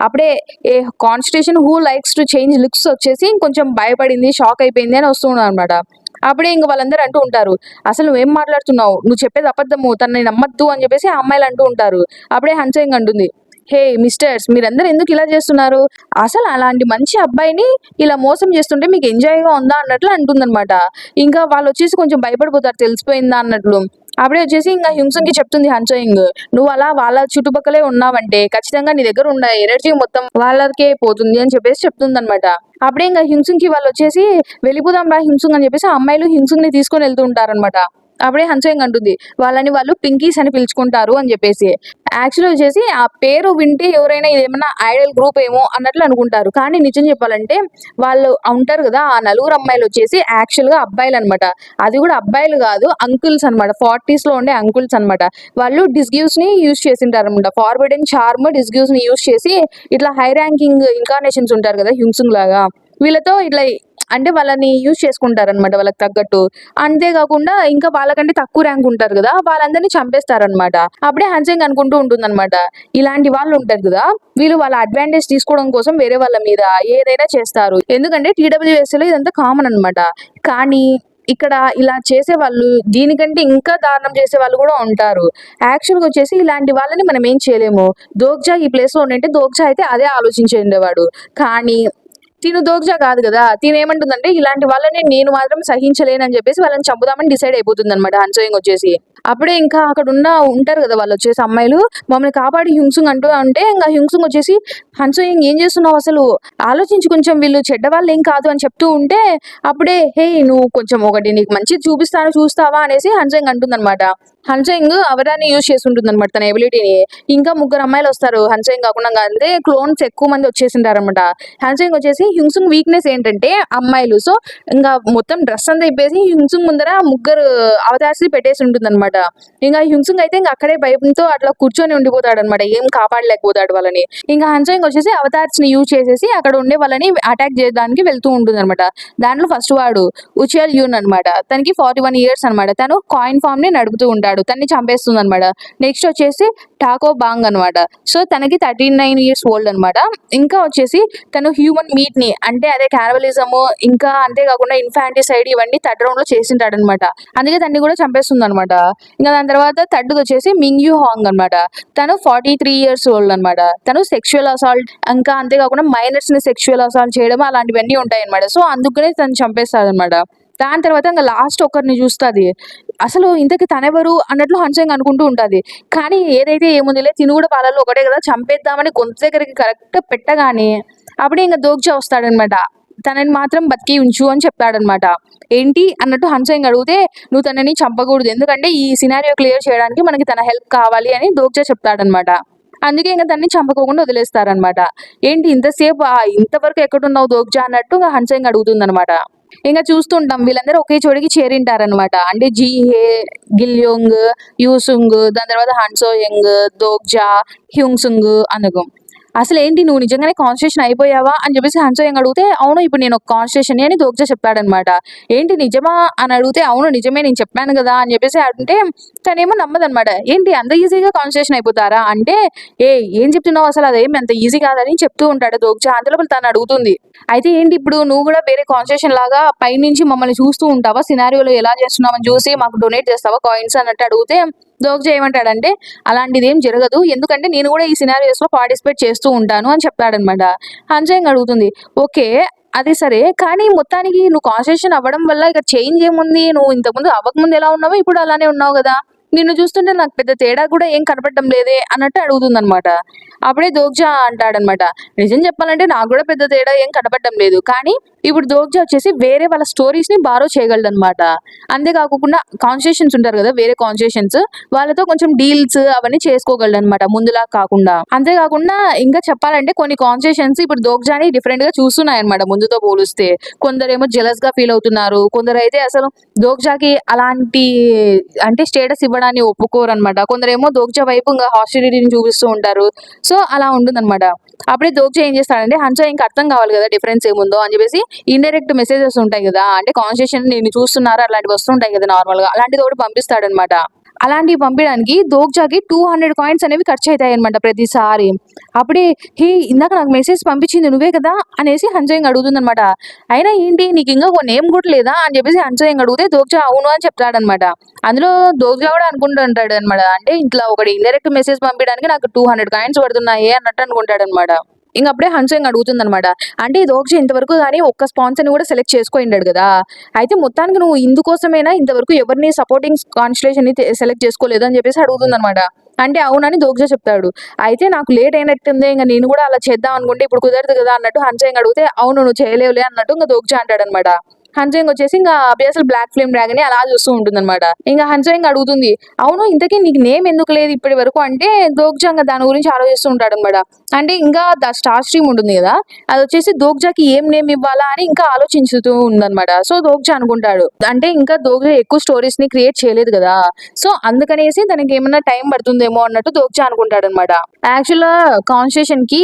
అప్పుడే a constitution who likes to change looks వచ్చేసి కొంచెం భయపడింది, షాక్ అయిపోయింది అని వస్తున్నాడు అనమాట. అప్పుడే ఇంక వాళ్ళందరూ అంటూ ఉంటారు, అసలు నువ్వేం మాట్లాడుతున్నావు, నువ్వు చెప్పేది అబద్ధము, తనని నమ్మద్దు అని చెప్పేసి ఆ అమ్మాయిలు అంటూ ఉంటారు. అప్పుడే హన్సోయింగ్ అంటుంది, హే మిస్టర్స్, మీరందరూ ఎందుకు ఇలా చేస్తున్నారు, అసలు అలాంటి మంచి అబ్బాయిని ఇలా మోసం చేస్తుంటే మీకు ఎంజాయ్గా ఉందా అన్నట్లు అంటుందన్నమాట. ఇంకా వాళ్ళు వచ్చేసి కొంచెం భయపడిపోతారు, తెలిసిపోయిందా అన్నట్లు. అప్పుడే వచ్చేసి ఇంకా హింసంగ్ కి చెప్తుంది హన్సోయింగ్, నువ్వు అలా వాళ్ళ చుట్టుపక్కలే ఉన్నావంటే ఖచ్చితంగా నీ దగ్గర ఉన్న ఎనర్జీ మొత్తం వాళ్ళకే పోతుంది అని చెప్పేసి చెప్తుంది అనమాట. అప్పుడే ఇంకా హింసంగ్ కి వాళ్ళు వచ్చేసి వెళ్ళిపోదాం రా హింసంగ్ అని చెప్పేసి ఆ అమ్మాయిలు హింసంగ్ ని తీసుకొని వెళ్తూ ఉంటారనమాట. అప్పుడే హన్సోయింగ్ అంటుంది, వాళ్ళని వాళ్ళు పింకీస్ అని పిలుచుకుంటారు అని చెప్పేసి. యాక్చువల్ వచ్చేసి ఆ పేరు వింటే ఎవరైనా ఇదేమన్నా ఐడల్ గ్రూప్ ఏమో అన్నట్లు అనుకుంటారు, కానీ నిజం చెప్పాలంటే వాళ్ళు ఉంటారు కదా ఆ నలుగురు అమ్మాయిలు వచ్చేసి యాక్చువల్ గా అబ్బాయిలు అనమాట. అది కూడా అబ్బాయిలు కాదు, అంకుల్స్ అనమాట, 40s లో ఉండే అంకుల్స్ అనమాట. వాళ్ళు డిస్గ్యూస్ ని యూజ్ చేసింటారు అనమాట, ఫార్వర్డింగ్ చార్మ్ డిస్గ్యూస్ ని యూజ్ చేసి ఇట్లా హై ర్యాంకింగ్ ఇన్కార్నేషన్స్ ఉంటారు కదా హ్యూంగ్సుంగ్ లాగా, వీళ్ళతో ఇట్లా అంటే వాళ్ళని యూజ్ చేసుకుంటారనమాట వాళ్ళకి తగ్గట్టు. అంతేకాకుండా ఇంకా వాళ్ళకంటే తక్కువ ర్యాంక్ ఉంటారు కదా, వాళ్ళందరినీ చంపేస్తారనమాట. అప్పుడే హన్సోయింగ్ అనుకుంటూ ఉంటుందన్నమాట, ఇలాంటి వాళ్ళు ఉంటారు కదా, వీళ్ళు వాళ్ళ అడ్వాంటేజ్ తీసుకోవడం కోసం వేరే వాళ్ళ మీద ఏదైనా చేస్తారు, ఎందుకంటే TWS లో ఇదంతా కామన్ అనమాట. కానీ ఇక్కడ ఇలా చేసే వాళ్ళు దీనికంటే ఇంకా దారుణం చేసే వాళ్ళు కూడా ఉంటారు. యాక్చువల్గా వచ్చేసి ఇలాంటి వాళ్ళని మనం ఏం చేయలేము. దోగ్జా ఈ ప్లేస్ లో ఉంటే దోగ్జా అయితే అదే ఆలోచించి ఉండేవాడు, కానీ తిను దోగ్జా కాదు కదా, తిను ఏమంటుందంటే ఇలాంటి వాళ్ళని నేను మాత్రం సహించలేనని చెప్పేసి వాళ్ళని చంపుదామని డిసైడ్ అయిపోతుంది అనమాట హన్సోయింగ్ వచ్చేసి. అప్పుడే ఇంకా అక్కడ ఉంటారు కదా వాళ్ళు వచ్చేసి అమ్మాయిలు, మమ్మల్ని కాపాడి హ్యూంగ్సుంగ్ అంటూ అంటే ఇంకా హ్యూంగ్సుంగ్ వచ్చేసి, హన్సోయింగ్ ఏం చేస్తున్నావు అసలు, ఆలోచించి కొంచెం, వీళ్ళు చెడ్డవాళ్ళు ఏం కాదు అని చెప్తూ ఉంటే అప్పుడే, హే నువ్వు కొంచెం ఒకటి నీకు మంచిది చూపిస్తాను చూస్తావా అనేసి హన్సోయింగ్ అంటుందన్నమాట. హన్సోయింగ్ అవరాన్ని యూజ్ చేస్తుంటుంది అనమాట తన ఎబిలిటీని. ఇంకా ముగ్గురు అమ్మాయిలు వస్తారు హన్సోయింగ్ కాకుండా, అంటే క్లోన్స్ ఎక్కువ మంది వచ్చేసింటారు అనమాట. హన్సోయింగ్ వచ్చేసి హ్యూంగ్సుంగ్ వీక్నెస్ ఏంటంటే అమ్మాయిలు, సో ఇంకా మొత్తం డ్రెస్ అంతా ఇప్పేసి హ్యూంగ్సుంగ్ ముందర ముగ్గురు అవతార్స్ పెట్టేసి ఉంటుంది అనమాట. ఇంకా హ్యూంగ్సుంగ్ అయితే ఇంకా అక్కడే భయంతో అట్లా కూర్చొని ఉండిపోతాడు అనమాట, ఏం కాపాడలేకపోతాడు వాళ్ళని. ఇంకా హన్సోయింగ్ వచ్చేసి అవతార్స్ ని యూజ్ చేసేసి అక్కడ ఉండే వాళ్ళని అటాక్ చేయడానికి వెళ్తూ ఉంటుంది అనమాట. దాంట్లో ఫస్ట్ వాడు ఉచియల్ యూన్ అనమాట, తనకి 41 years అనమాట, తను కాయిన్ ఫామ్ ని నడుపుతూ ఉంటాడు, తన్ని చంపేస్తుంది అనమాట. నెక్స్ట్ వచ్చేసి టాకో బాంగ్ అనమాట, సో తనకి 39 years ఓల్డ్ అనమాట. ఇంకా వచ్చేసి తను హ్యూమన్ మీట్ ని అంటే అదే క్యానబలిజము, ఇంకా అంతేకాకుండా ఇన్ఫాంటిసైడ్ ఇవన్నీ థర్డ్ రౌండ్ లో చేసింటాడు అనమాట, అందుకే తన్ని కూడా చంపేస్తుంది అనమాట. ఇంకా దాని తర్వాత థర్డ్ వచ్చేసి మింగ్ యూ హాంగ్ అనమాట, తను 43 years ఓల్డ్ అనమాట. తను సెక్షువల్ అసాల్ట్, ఇంకా అంతేకాకుండా మైనర్స్ ని సెక్షువల్ అసాల్ట్ చేయడం అలాంటివన్నీ ఉంటాయి అనమాట, సో అందుకనే తను చంపేస్తాడు అనమాట. దాని తర్వాత ఇంకా లాస్ట్ ఒకరిని చూస్తుంది, అసలు ఇంతకి తనెవరు అన్నట్లు హన్సోయింగ్ అనుకుంటూ ఉంటుంది. కానీ ఏదైతే ఏముందిలే, తిను కూడా పాలలో ఒకటే కదా, చంపేద్దామని గొంతు దగ్గరికి కరెక్ట్ పెట్టగానే అప్పుడే ఇంకా దోగ్జా వస్తాడనమాట, తనని మాత్రం బతికి ఉంచు అని చెప్తాడనమాట. ఏంటి అన్నట్టు హన్సోయింగ్ అడిగితే, నువ్వు తనని చంపకూడదు, ఎందుకంటే ఈ సినారియో క్లియర్ చేయడానికి మనకి తన హెల్ప్ కావాలి అని దోగ్జా చెప్తాడనమాట. అందుకే ఇంకా తన్ని చంపకోకుండా వదిలేస్తారనమాట. ఏంటి ఇంతసేపు ఇంతవరకు ఎక్కడున్నావు దోగ్జా అన్నట్టు ఇంకా హన్సోయింగ్ అడుగుతుంది అనమాట. ఇంకా చూస్తుంటాం వీళ్ళందరూ ఒకే చోటికి చేరింటారనమాట, అంటే జీహే, గిల్యోంగ్, యూసుంగ్, దాని తర్వాత హన్సోయింగ్, దోగ్జా, హ్యూంగ్సుంగ్ అనుకో. అసలు ఏంటి నువ్వు నిజంగానే కాన్స్టిట్యూషన్ అయిపోయావా అని చెప్పేసి హన్సోయింగ్ అడిగితే అవును ఇప్పుడు నేను ఒక కాన్స్టిట్యూషన్ అని దోగ్జా చెప్తాడనమాట. ఏంటి నిజమా అని అడిగితే అవును నిజమే నేను చెప్పాను కదా అని చెప్పేసి అంటే తనేమో నమ్మదనమాట. ఏంటి అంత ఈజీగా కాన్స్టిట్యూషన్ అయిపోతారా అంటే ఏ ఏం చెప్తున్నావు అసలు అదేం అంత ఈజీ కాదని చెప్తూ ఉంటాడు దోగ్జా. అంతలోపల తను అడుగుతుంది అయితే ఏంటి ఇప్పుడు నువ్వు కూడా వేరే కాన్స్టిట్యూషన్ లాగా పైనుంచి మమ్మల్ని చూస్తూ ఉంటావా సినారియోలో ఎలా చేస్తున్నామని చూసి మాకు డొనేట్ చేస్తావా కాయిన్స్ అన్నట్టు అడిగితే దోగ్జా ఏమంటాడంటే అలాంటిది ఏం జరగదు ఎందుకంటే నేను కూడా ఈ సినారియోస్ లో పార్టిసిపేట్ చేస్తూ ఉంటాను అని చెప్తాడనమాట. హన్సోయింగ్ అడుగుతుంది ఓకే అది సరే కానీ మొత్తానికి నువ్వు కాన్స్టిట్యూషన్ అవ్వడం వల్ల ఇక చేంజ్ ఏముంది నువ్వు ఇంతకుముందు అవ్వకముందు ఎలా ఉన్నావో ఇప్పుడు అలానే ఉన్నావు కదా నిన్ను చూస్తుంటే నాకు పెద్ద తేడా కూడా ఏం కనపడడం లేదే అన్నట్టు అడుగుతుందనమాట. అప్పుడే దోగ్జా అంటాడనమాట నిజం చెప్పాలంటే నాకు కూడా పెద్ద తేడా ఏం కనపడడం లేదు కానీ ఇప్పుడు దోగ్జా వచ్చేసి వేరే వాళ్ళ స్టోరీస్ ని బారో చేయగలడు అనమాట. అంతేకాకుండా కాన్స్టిట్యూషన్స్ ఉంటారు కదా వేరే కాన్స్టిట్యూషన్స్ వాళ్ళతో కొంచెం డీల్స్ అవన్నీ చేసుకోగలడు అనమాట ముందులా కాకుండా. అంతేకాకుండా ఇంకా చెప్పాలంటే కొన్ని కాన్స్టిట్యూషన్స్ ఇప్పుడు దోగ్జాని డిఫరెంట్ గా చూస్తున్నాయి అనమాట ముందుతో పోలిస్తే. కొందరేమో జెలస్ గా ఫీల్ అవుతున్నారు కొందరు అయితే అసలు దోగ్జాకి అలాంటి అంటే స్టేటస్ ఇవ్వడాన్ని ఒప్పుకోరు అనమాట. కొందరేమో దోగ్జా వైపు ఇంకా హాస్టిలిటీని చూపిస్తూ ఉంటారు. సో అలా ఉంటుందన్నమాట. అప్పుడే దోగ్జా ఏం చేస్తాడంటే హన్సో ఇంకా అర్థం కావాలి కదా డిఫరెన్స్ ఏముందో అని చెప్పేసి ఇండైరెక్ట్ మెసేజెస్ ఉంటాయి కదా అంటే కాన్స్టిట్యూషన్ నేను చూస్తున్నారు అలాంటివి వస్తుంటాయి కదా నార్మల్ గా అలాంటిది ఒకటి పంపిస్తాడనమాట. అలాంటివి పంపించడానికి దోగ్జాకి 200 కాయిన్స్ అనేవి ఖర్చు అవుతాయి అనమాట ప్రతిసారి. అప్పుడే హే ఇందాక నాకు మెసేజ్ పంపించింది నువ్వే కదా అనేసి హన్సోయింగ్ అడుగుతుందనమాట. అయినా ఏంటి నీకు ఇంకా ఒక నేమ్ కూడా లేదా అని చెప్పేసి హన్సోయింగ్ అడిగితే దోగ్జా అవును అని చెప్తాడనమాట. అందులో దోగ్జా కూడా అనుకుంటూ ఉంటాడు అనమాట అంటే ఇట్లా ఒకటి ఇండైరెక్ట్ మెసేజ్ పంపించడానికి నాకు 200 కాయిన్స్ పడుతున్నాయి అన్నట్టు అనుకుంటాడు అనమాట. ఇంక అప్పుడే హన్సోయింగ్ అడుగుతుంది అనమాట అంటే దోగ్జా ఇంతవరకు కానీ ఒక్క స్పాన్సర్ ని కూడా సెలెక్ట్ చేసుకోండాడు కదా అయితే మొత్తానికి నువ్వు ఇందుకోసమైనా ఇంతవరకు ఎవరిని సపోర్టింగ్ కాన్స్టిట్యూషన్ ని సెలెక్ట్ చేసుకోలేదు అని చెప్పేసి అడుగుతుంది అనమాట. అంటే అవునని దోగ్జా చెప్తాడు. అయితే నాకు లేట్ అయినట్టుంది ఇంకా నేను కూడా అలా చేద్దాం అనుకుంటే ఇప్పుడు కుదరదు కదా అన్నట్టు హన్సోయింగ్ అడిగితే అవును నువ్వు చేయలేవులే అన్నట్టు ఇంకా దోగ్జా అంటాడనమాట. హన్సోయింగ్ వచ్చేసి ఇంకా అసలు బ్లాక్ ఫ్లేమ్ డ్రాగన్ ని అలా చూస్తూ ఉంటుంది అనమాట. ఇంకా హన్సోయింగ్ అడుగుతుంది అవును ఇంతకీ నీకు నేమ్ ఎందుకు లేదు ఇప్పటి వరకు అంటే దోగ్జా ఇంకా దాని గురించి ఆలోచిస్తూ ఉంటాడు అనమాట. అంటే ఇంకా ద స్టార్ స్ట్రీమ్ ఉంటుంది కదా అది వచ్చేసి దోగ్జాకి ఏం నేమ్ ఇవ్వాలా అని ఇంకా ఆలోచించుతూ ఉందన్నమాట. సో దోగ్జా అనుకుంటాడు అంటే ఇంకా దోగ్జా ఎక్కువ స్టోరీస్ ని క్రియేట్ చేయలేదు కదా సో అందుకనేసి తనకి ఏమన్నా టైం పడుతుందేమో అన్నట్టు దోగ్జా అనుకుంటాడు అనమాట. యాక్చువల్ గా కాన్స్టిట్యూషన్ కి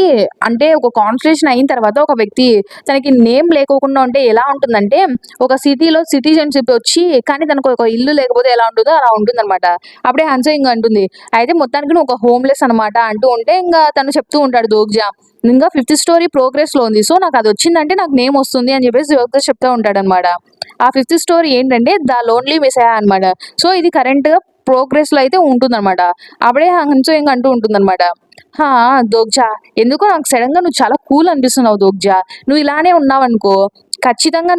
అంటే ఒక కాన్స్టిట్యూషన్ అయిన తర్వాత ఒక వ్యక్తి తనకి నేమ్ లేకోకుండా ఉంటే ఎలా ఉంటుందంటే ఒక సిటీలో సిటిజన్షిప్ వచ్చి కానీ తనకు ఒక ఇల్లు లేకపోతే ఎలా ఉంటుందో అలా ఉంటుంది అనమాట. అప్పుడే హన్సోయింగ్ అంటుంది అయితే మొత్తానికి నువ్వు ఒక హోమ్లెస్ అనమాట అంటూ ఉంటే ఇంకా తను చెప్తూ ఉంటాడు దోగ్జా ఇంకా 5th స్టోరీ ప్రోగ్రెస్ లో ఉంది సో నాకు అది వచ్చిందంటే నాకు నేమ్ వస్తుంది అని చెప్పేసి దోగ్జా చెప్తూ ఉంటాడు అనమాట. ఆ 5th స్టోరీ ఏంటంటే ద లోన్లీ మెసయా అనమాట. సో ఇది కరెంట్ గా ప్రోగ్రెస్ లో అయితే ఉంటుందన్నమాట. అప్పుడే హన్సోయింగ్ అంటూ ఉంటుందన్నమాట హా దోగ్జా ఎందుకో నాకు సడన్ గా నువ్వు చాలా కూల్ అనిపిస్తున్నావు దోగ్జా నువ్వు ఇలానే ఉన్నావు అనుకో ఖచ్చితంగా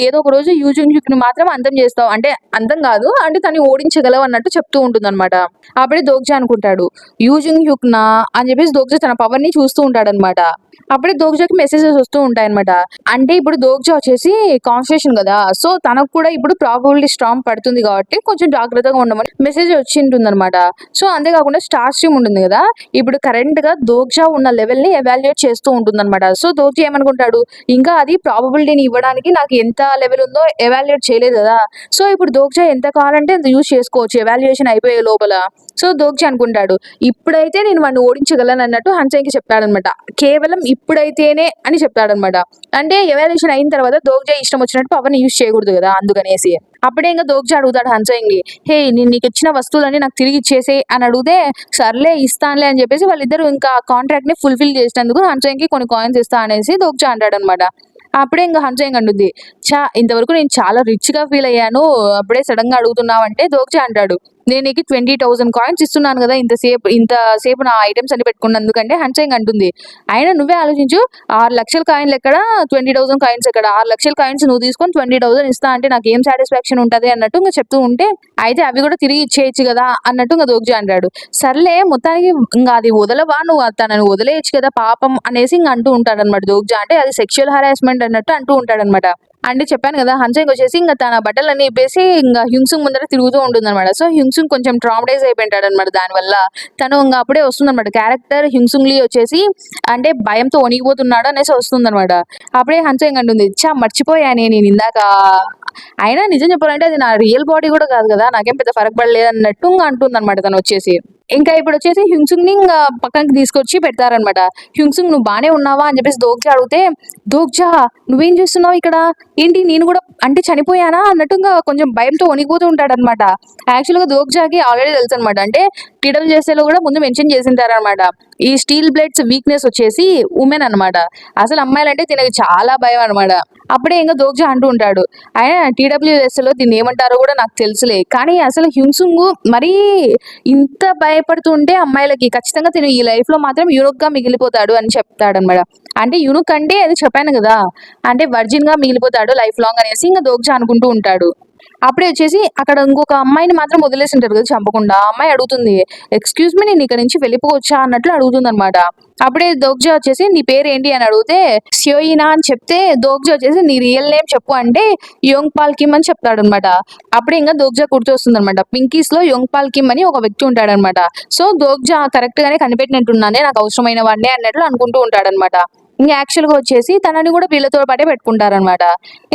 ఏదో ఒక రోజు యూజుంగ్ ని మాత్రం అంతం చేస్తావు అంటే అంతం కాదు అంటే తను ఓడించగలవు అన్నట్టు చెప్తూ ఉంటుంది అనమాట. అప్పుడే దోగ్జా అనుకుంటాడు యూజుంగ్ యుక్నా అని చెప్పేసి దోగ్జా తన పవర్ ని చూస్తూ ఉంటాడు అనమాట. అప్పుడే దోగ్జాకి మెసేజెస్ వస్తూ ఉంటాయి అనమాట. అంటే ఇప్పుడు దోగ్జా వచ్చేసి కాన్స్టిట్యూషన్ కదా సో తనకు కూడా ఇప్పుడు ప్రాబబిలిటీ స్ట్రాంగ్ పడుతుంది కాబట్టి కొంచెం జాగ్రత్తగా ఉండమని మెసేజ్ వచ్చి ఉంటుంది అనమాట. సో అంతేకాకుండా స్టార్ స్ట్రీమ్ ఉంటుంది కదా ఇప్పుడు కరెంట్ గా దోగ్జా ఉన్న లెవెల్ ని ఎవాల్యుయేట్ చేస్తూ ఉంటుంది అనమాట. సో దోగ్జా ఏమనుకుంటాడు ఇంకా అది ప్రాబబిలిటీని ఇవ్వడానికి నాకు ఎంత లెవెల్ ఉందో ఎవాల్యుయేట్ చేయలేదు కదా సో ఇప్పుడు దోగ్జా ఎంత కావాలంటే అంత యూజ్ చేసుకోవచ్చు ఎవాల్యుయేషన్ అయిపోయే లోపల. సో దోగ్జా అనుకుంటాడు ఇప్పుడైతే నేను వాడిని ఓడించగలను అన్నట్టు హన్సోయింగ్కి చెప్తాడనమాట. కేవలం ఇప్పుడైతేనే అని చెప్తాడనమాట. అంటే ఎవాల్యుయేషన్ అయిన తర్వాత దోగ్జా ఇష్టం వచ్చినట్టు పవర్ ని యూజ్ చేయకూడదు కదా అందుకనేసి. అప్పుడే ఇంకా దోగ్జా అడుగుతాడు హన్సోయింగ్ హే నేను నీకు ఇచ్చిన వస్తువులన్నీ నాకు తిరిగి ఇచ్చేసే అని అడిగితే సర్లే ఇస్తానులే అని చెప్పేసి వాళ్ళిద్దరు ఇంకా కాంట్రాక్ట్ ని ఫుల్ఫిల్ చేసినందుకు హన్సోయింగ్ కి కొన్ని కాయిన్స్ ఇస్తా అనేసి దోగ్జా అంటాడనమాట. అప్పుడే ఇంకా హన్సోయింగ్ అంటుంది ఇంతవరకు నేను చాలా రిచ్ గా ఫీల్ అయ్యాను అప్పుడే సడన్ గా అడుగుతున్నావు అంటే దోగ్జా అంటాడు నేను నీకు 20,000 కాయిన్స్ ఇస్తున్నాను కదా ఇంతసేపు నా ఐటమ్స్ అన్ని పెట్టుకున్నందుకంటే హన్సోయింగ్ అంటుంది అయినా నువ్వే ఆలోచించు 6 లక్షల కాయిన్లు ఎక్కడ 20,000 కాయిన్స్ ఎక్కడ 6 లక్షల కాయిన్స్ నువ్వు తీసుకొని 20,000 ఇస్తా అంటే నాకు ఏం సాటిస్ఫాక్షన్ ఉంటది అన్నట్టు ఇంకా చెప్తూ ఉంటే అయితే అవి కూడా తిరిగి ఇచ్చేయచ్చు కదా అన్నట్టు ఇంకా దోగ్జా అంటాడు. సర్లే మొత్తానికి ఇంకా అది వదలవా నువ్వు తనని వదిలేయచ్చు కదా పాపం అనేసి ఇంకా అంటూ ఉంటాడు అనమాట దోగ్జా. అంటే అది సెక్షువల్ హరాస్మెంట్ అన్నట్టు అంటూ ఉంటాడనమాట. అంటే చెప్పాను కదా హన్సోయింగ్ వచ్చేసి ఇంకా తన బట్టలన్నీ ఇప్పేసి ఇంకా హ్యూంగ్సుంగ్ ముందర తిరుగుతూ ఉంటుంది అనమాట. సో హ్యూంగ్సుంగ్ కొంచెం ట్రామటైజ్ అయిపోయింటాడు అనమాట దానివల్ల. తను ఇంకా అప్పుడే వస్తుందన్నమాట క్యారెక్టర్ హ్యూంగ్సుంగ్ లీ వచ్చేసి అంటే భయంతో వణిగిపోతున్నాడు అనేసి వస్తుందన్నమాట. అప్పుడే హన్సోయింగ్ అంటుంది మర్చిపోయానే నేను ఇందాక అయినా నిజం చెప్పాలంటే అది నా రియల్ బాడీ కూడా కాదు కదా నాకేం పెద్ద ఫరక్ పడలేదు అన్నట్టు ఇంకా అంటుంది అనమాట తను వచ్చేసి. ఇంకా ఇప్పుడు వచ్చేసి హ్యూన్సుంగ్ ని ఇంకా పక్కనకి తీసుకొచ్చి పెడతారనమాట. హ్యూన్సుంగ్ నువ్వు బానే ఉన్నావా అని చెప్పేసి దోగ్జా అడిగితే, దోగ్జా నువ్వేం చేస్తున్నావు ఇక్కడ, ఏంటి నేను కూడా అంటే చనిపోయానా అన్నట్టుగా కొంచెం భయంతో వణికిపోతూ ఉంటాడనమాట. యాక్చువల్ గా దోగ్జాకి ఆల్రెడీ తెలుసు అనమాట, అంటే TWSలో కూడా ముందు మెన్షన్ చేసింటారనమాట. ఈ స్టీల్ బ్లేడ్స్ వీక్నెస్ వచ్చేసి ఉమెన్ అనమాట. అసలు అమ్మాయిలంటే తినకి చాలా భయం అనమాట. అప్పుడే ఇంకా దోగ్జా అంటూ ఉంటాడు, ఆయన TWSలో దీన్ని ఏమంటారో కూడా నాకు తెలుసులే, కానీ అసలు హ్యూన్సుంగ్ మరీ ఇంత భయపడుతూ ఉంటే అమ్మాయిలకి ఖచ్చితంగా తిను ఈ లైఫ్ లో మాత్రం యూనుక్ గా మిగిలిపోతాడు అని చెప్తాడనమాట. అంటే యూనుక్ అంటే అది చెప్పాను కదా, అంటే వర్జిన్ గా మిగిలిపోతాడు లైఫ్ లాంగ్ అనేసి ఇంకా దోగ్జా అనుకుంటూ ఉంటాడు. అప్పుడే వచ్చేసి అక్కడ ఇంకొక అమ్మాయిని మాత్రం వదిలేసి ఉంటారు కదా చంపకుండా. ఆ అమ్మాయి అడుగుతుంది, ఎక్స్క్యూజ్ మీ నేను ఇక్కడ నుంచి వెళ్ళిపోవచ్చా అన్నట్లు అడుగుతుంది అనమాట. అప్పుడే దోగ్జా వచ్చేసి నీ పేరు ఏంటి అని అడిగితే సియోయినా అని చెప్తే, దోగ్జా వచ్చేసి నీ రియల్ నేమ్ చెప్పు అంటే యోంగ్ పాల్ కిమ్ అని చెప్తాడు అనమాట. అప్పుడే ఇంకా దోగ్జా గుర్తొస్తుంది అనమాట, పింకీస్ లో యోంగ్ పాల్ కిమ్ అని ఒక వ్యక్తి ఉంటాడనమాట. సో దోగ్జా కరెక్ట్ గానే కనిపెట్టినట్టున్నానే, నాకు అవసరమైన వాడినే అన్నట్లు అనుకుంటూ ఉంటాడనమాట. ఇంకా యాక్చువల్ గా వచ్చేసి తనని కూడా వీళ్ళతో పాటే పెట్టుకుంటారనమాట.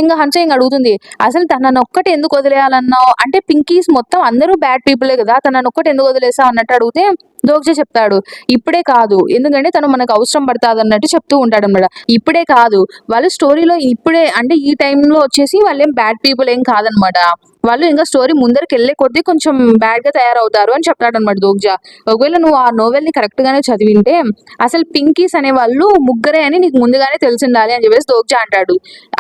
ఇంకా హన్సో అడుగుతుంది, అసలు తనని ఒక్కటి ఎందుకు వదిలేయాలన్నావు అంటే పింకీస్ మొత్తం అందరూ బ్యాడ్ పీపులే కదా, తనని ఒక్కటి ఎందుకు వదిలేసా అన్నట్టు అడిగితే దోగ్జా చెప్తాడు, ఇప్పుడే కాదు, ఎందుకంటే తను మనకు అవసరం పడుతుంది అన్నట్టు చెప్తూ ఉంటాడు అనమాట. ఇప్పుడే కాదు, వాళ్ళ స్టోరీలో ఇప్పుడే అంటే ఈ టైంలో వచ్చేసి వాళ్ళు ఏం బ్యాడ్ పీపుల్ ఏం కాదనమాట. వాళ్ళు ఇంకా స్టోరీ ముందరికి వెళ్ళే కొద్దీ కొంచెం బ్యాడ్ గా తయారవుతారు అని చెప్తాడు అనమాట దోగ్జా. ఒకవేళ నువ్వు ఆ నోవెల్ ని కరెక్ట్ గానే చదివింటే అసలు పింకీస్ అనే వాళ్ళు ముగ్గురే అని నీకు ముందుగానే తెలిసిండాలి అని చెప్పేసి దోగ్జా అంటాడు.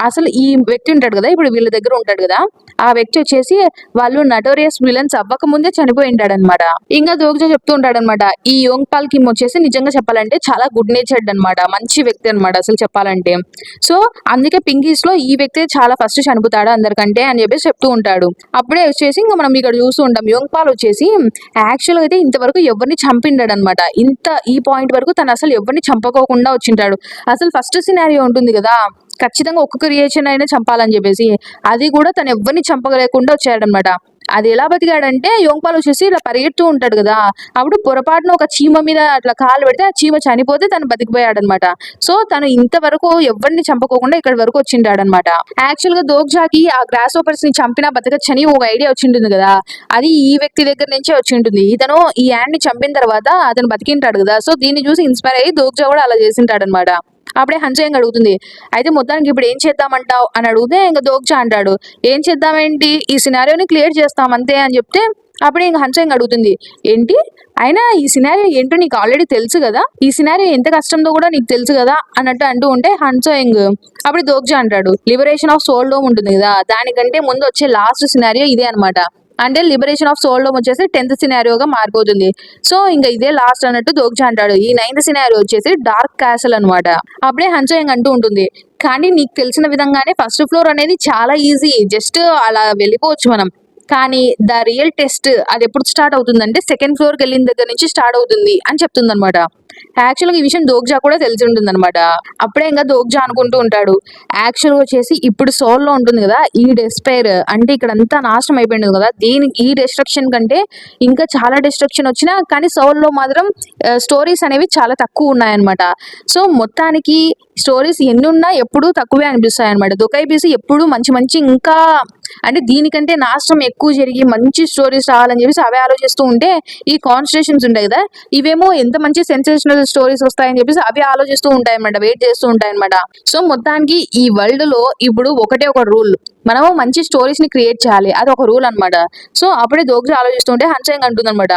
అసలు ఈ వ్యక్తి ఉంటాడు కదా, ఇప్పుడు వీళ్ళ దగ్గర ఉంటాడు కదా, ఆ వ్యక్తి వచ్చేసి వాళ్ళు నటోరియస్ విలన్స్ అవ్వక ముందే చనిపోయి ఉంటాడు అనమాట. ఇంకా దోగ్జా చెప్తూ ఉంటాడు అనమాట, ఈ యోంగ్ పాల్ కిమ్ వచ్చేసి నిజంగా చెప్పాలంటే చాలా గుడ్ నేచర్డ్ అనమాట, మంచి వ్యక్తి అనమాట అసలు చెప్పాలంటే. సో అందుకే పింకీస్ లో ఈ వ్యక్తి చాలా ఫస్ట్ చనిపోతాడు అందరికంటే అని చెప్పేసి చెప్తూ ఉంటాడు. అప్పుడే వచ్చేసి ఇంకా మనం ఇక్కడ చూస్తూ ఉంటాం, యోంగ్ పాల్ వచ్చేసి యాక్చువల్ అయితే ఇంతవరకు ఎవరిని చంపిండాడు అనమాట. ఈ పాయింట్ వరకు తను అసలు ఎవరిని చంపకోకుండా వచ్చింటాడు. అసలు ఫస్ట్ సినారియో ఉంటుంది కదా, ఖచ్చితంగా ఒక్క క్రియేషన్ అయినా చంపాలని చెప్పేసి, అది కూడా తను ఎవరిని చంపలేకుండా వచ్చాడనమాట. అది ఎలా బతికాడంటే యోంగ్ పాల్ వచ్చేసి ఇలా పరిగెడుతూ ఉంటాడు కదా, అప్పుడు పొరపాటున ఒక చీమ మీద అట్లా కాలు పెడితే ఆ చీమ చనిపోతే తను బతికిపోయాడు అనమాట. సో తను ఇంతవరకు ఎవరిని చంపకోకుండా ఇక్కడ వరకు వచ్చింటాడనమాట. యాక్చువల్ గా దోగ్జాకి ఆ గ్రాస్ ఓపర్స్ ని చంపినా బతకచ్చని ఒక ఐడియా వచ్చింటుంది కదా, అది ఈ వ్యక్తి దగ్గర నుంచే వచ్చి ఉంటుంది. ఇతను ఈ యాండ్ ని చంపిన తర్వాత అతను బతికింటాడు కదా, సో దీన్ని చూసి ఇన్స్పైర్ అయ్యి దోగ్జా కూడా అలా చేసింటాడు అనమాట. అప్పుడే హన్సో అడుగుతుంది, అయితే మొత్తానికి ఇప్పుడు ఏం చేద్దామంటావు అని అడిగితే ఇంకా దోగ్జా అంటాడు, ఏం చేద్దామేంటి, ఈ సినారియోని క్లియర్ చేస్తాం అంతే అని చెప్తే అప్పుడే ఇంకా హన్సో అడుగుతుంది, ఏంటి అయినా ఈ సినారియో ఏంటో నీకు ఆల్రెడీ తెలుసు కదా, ఈ సినారియో ఎంత కష్టంతో కూడా నీకు తెలుసు కదా అన్నట్టు అంటూ ఉంటే హన్సో అప్పుడు దోగ్జా అంటాడు, లిబరేషన్ ఆఫ్ సోల్ డోమ్ ఉంటుంది కదా, దానికంటే ముందు వచ్చే లాస్ట్ సినారియో ఇదే అనమాట. అంటే లిబరేషన్ ఆఫ్ సోల్ డోమ్ వచ్చేసి 10th సినారియోగా మారిపోతుంది. సో ఇంకా ఇదే లాస్ట్ అన్నట్టు దోగ్జా అంటాడు. ఈ 9th సినారియో వచ్చేసి డార్క్ క్యాసల్ అనమాట. అప్పుడే హన్సో అంటూ ఉంటుంది, కానీ నీకు తెలిసిన విధంగానే ఫస్ట్ ఫ్లోర్ అనేది చాలా ఈజీ, జస్ట్ అలా వెళ్ళిపోవచ్చు మనం, కానీ ద రియల్ టెస్ట్ అది ఎప్పుడు స్టార్ట్ అవుతుందంటే సెకండ్ ఫ్లోర్కి వెళ్ళిన దగ్గర నుంచి స్టార్ట్ అవుతుంది అని చెప్తుంది అనమాట. యాక్చువల్గా ఈ విషయం దోగ్జా కూడా తెలిసి ఉంటుంది అనమాట. అప్పుడే ఇంకా దోగ్జా అనుకుంటూ ఉంటాడు, యాక్చువల్గా వచ్చేసి ఇప్పుడు సోల్లో ఉంటుంది కదా ఈ డెస్పైర్, అంటే ఇక్కడ అంతా నాశనం అయిపోయింది కదా, ఈ డిస్ట్రక్షన్ కంటే ఇంకా చాలా డిస్ట్రక్షన్ వచ్చినా కానీ సోల్లో మాత్రం స్టోరీస్ అనేవి చాలా తక్కువ ఉన్నాయన్నమాట. సో మొత్తానికి స్టోరీస్ ఎన్ని ఉన్నా ఎప్పుడూ తక్కువే అనిపిస్తాయి అనమాట. దొకై పీసి ఎప్పుడు మంచి మంచి ఇంకా అంటే దీనికంటే నాశనం ఎక్కువ జరిగి మంచి స్టోరీస్ రావాలని చెప్పేసి అవే ఆలోచిస్తూ ఉంటే, ఈ కాన్స్టిట్యూషన్స్ ఉంటాయి కదా ఇవేమో ఎంత మంచి సెన్సేషనల్ స్టోరీస్ వస్తాయని చెప్పేసి అవి ఆలోచిస్తూ ఉంటాయి అనమాట, వెయిట్ చేస్తూ ఉంటాయి అనమాట. సో మొత్తానికి ఈ వరల్డ్ లో ఇప్పుడు ఒకటే ఒక రూల్, మనము మంచి స్టోరీస్ ని క్రియేట్ చేయాలి, అది ఒక రూల్ అనమాట. సో అప్పుడే దోగ్జా ఆలోచిస్తుంటే హన్సో అంటుంది అనమాట,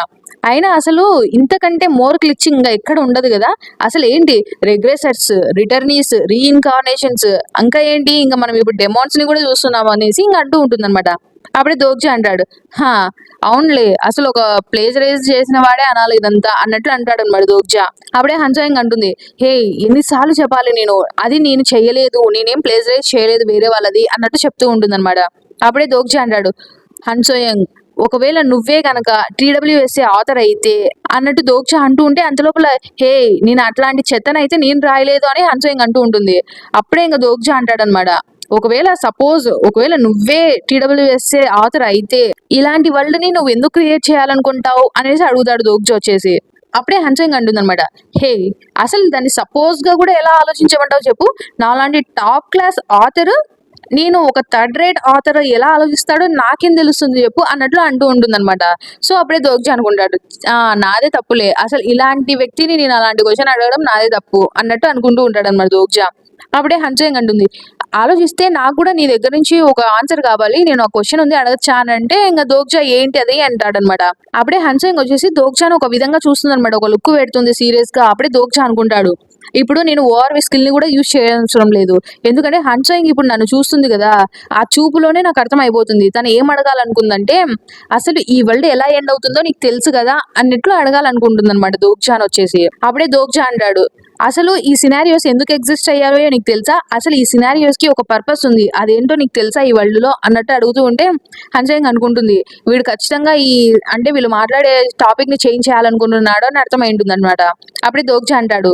అయినా అసలు ఇంతకంటే మోర్ క్లిచ్చింగ్ గా ఎక్కడ ఉండదు కదా, అసలు ఏంటి రెగ్రెసర్స్, రిటర్నీస్, రీఇన్కార్నేషన్స్, ఇంకా ఏంటి ఇంకా మనం ఇప్పుడు డెమాన్స్ ని కూడా చూస్తున్నాం అనేసి ఇంకా అంటూ ఉంటుంది అనమాట. అప్పుడే దోగ్జా అంటాడు, హా అవునులే అసలు ఒక ప్లేజరైజ్ చేసిన వాడే అనాలి ఇదంతా అన్నట్లు అంటాడు అనమాట దోగ్జా. అప్పుడే హన్సో అంటుంది, హే ఎన్నిసార్లు చెప్పాలి నేను, అది నేను చెయ్యలేదు, నేనేం ప్లేజరైజ్ చేయలేదు వేరే వాళ్ళది అన్నట్టు చెప్తూ ఉంటుంది అనమాట. అప్పుడే దోగ్జా అంటాడు, హన్సో ఒకవేళ నువ్వే కనుక TWSA ఆథర్ అయితే అన్నట్టు దోగ్జా అంటూ ఉంటే అంతలోపల హే నేను అట్లాంటి చెత్తనైతే నేను రాయలేదు అని హన్సో అంటూ ఉంటుంది. అప్పుడే ఇంకా దోగ్జా అంటాడనమాట, ఒకవేళ నువ్వే TWSA ఆథర్ అయితే ఇలాంటి వరల్డ్ ని నువ్వు ఎందుకు క్రియేట్ చేయాలనుకుంటావు అనేసి అడుగుతాడు దోగ్జా వచ్చేసి. అప్పుడే హన్సో అంటుంది అనమాట, హే అసలు దాన్ని సపోజ్ గా కూడా ఎలా ఆలోచించమంటావు చెప్పు, నాలాంటి టాప్ క్లాస్ ఆథర్ నేను ఒక థర్డ్ రేట్ ఆథర్ ఎలా ఆలోచిస్తాడో నాకేం తెలుస్తుంది చెప్పు అన్నట్లు అంటూ ఉంటుందన్నమాట. సో అప్పుడే దోగ్జా అనుకుంటాడు, నాదే తప్పులే, అసలు ఇలాంటి వ్యక్తిని నేను అలాంటి క్వశ్చన్ అడగడం నాదే తప్పు అన్నట్టు అనుకుంటూ ఉంటాడు అనమాట దోగ్జా. అప్పుడే హన్సోయింగ్ అంటుంది, ఆలోచిస్తే నాకు కూడా నీ దగ్గర నుంచి ఒక ఆన్సర్ కావాలి, నేను ఒక క్వశ్చన్ ఉంది అడగచ్చా అని అంటే ఇంకా దోగ్జా ఏంటి అది అంటాడనమాట. అప్పుడే హన్సోయింగ్ వచ్చేసి దోగ్జాను ఒక విధంగా చూస్తుంది అనమాట, ఒక లుక్ పెడుతుంది సీరియస్ గా. అప్పుడే దోగ్జా అనుకుంటాడు, ఇప్పుడు నేను ఓఆర్ స్కిల్ ని కూడా యూజ్ చేయడం లేదు, ఎందుకంటే హన్సోయింగ్ ఇప్పుడు నన్ను చూస్తుంది కదా, ఆ చూపులోనే నాకు అర్థం అయిపోతుంది తను ఏం అడగాలనుకుందంటే అసలు ఈ వరల్డ్ ఎలా ఎండ్ అవుతుందో నీకు తెలుసు కదా అన్నట్లు అడగాలనుకుంటుంది అనమాట దోగ్జాన్ వచ్చేసి. అప్పుడే దోగ్జా అంటాడు, అసలు ఈ సినారియోస్ ఎందుకు ఎగ్జిస్ట్ అయ్యారో నీకు తెలుసా, అసలు ఈ సినారియోస్ కి ఒక పర్పస్ ఉంది, అదేంటో నీకు తెలుసా ఈ వరల్డ్ లో అన్నట్టు అడుగుతూ ఉంటే హన్సోయింగ్ అనుకుంటుంది, వీడు ఖచ్చితంగా అంటే వీళ్ళు మాట్లాడే టాపిక్ ని చేంజ్ చేయాలనుకుంటున్నాడు అని అర్థమై ఉంటుంది అనమాట. అప్పుడే దోగ్జా అంటాడు,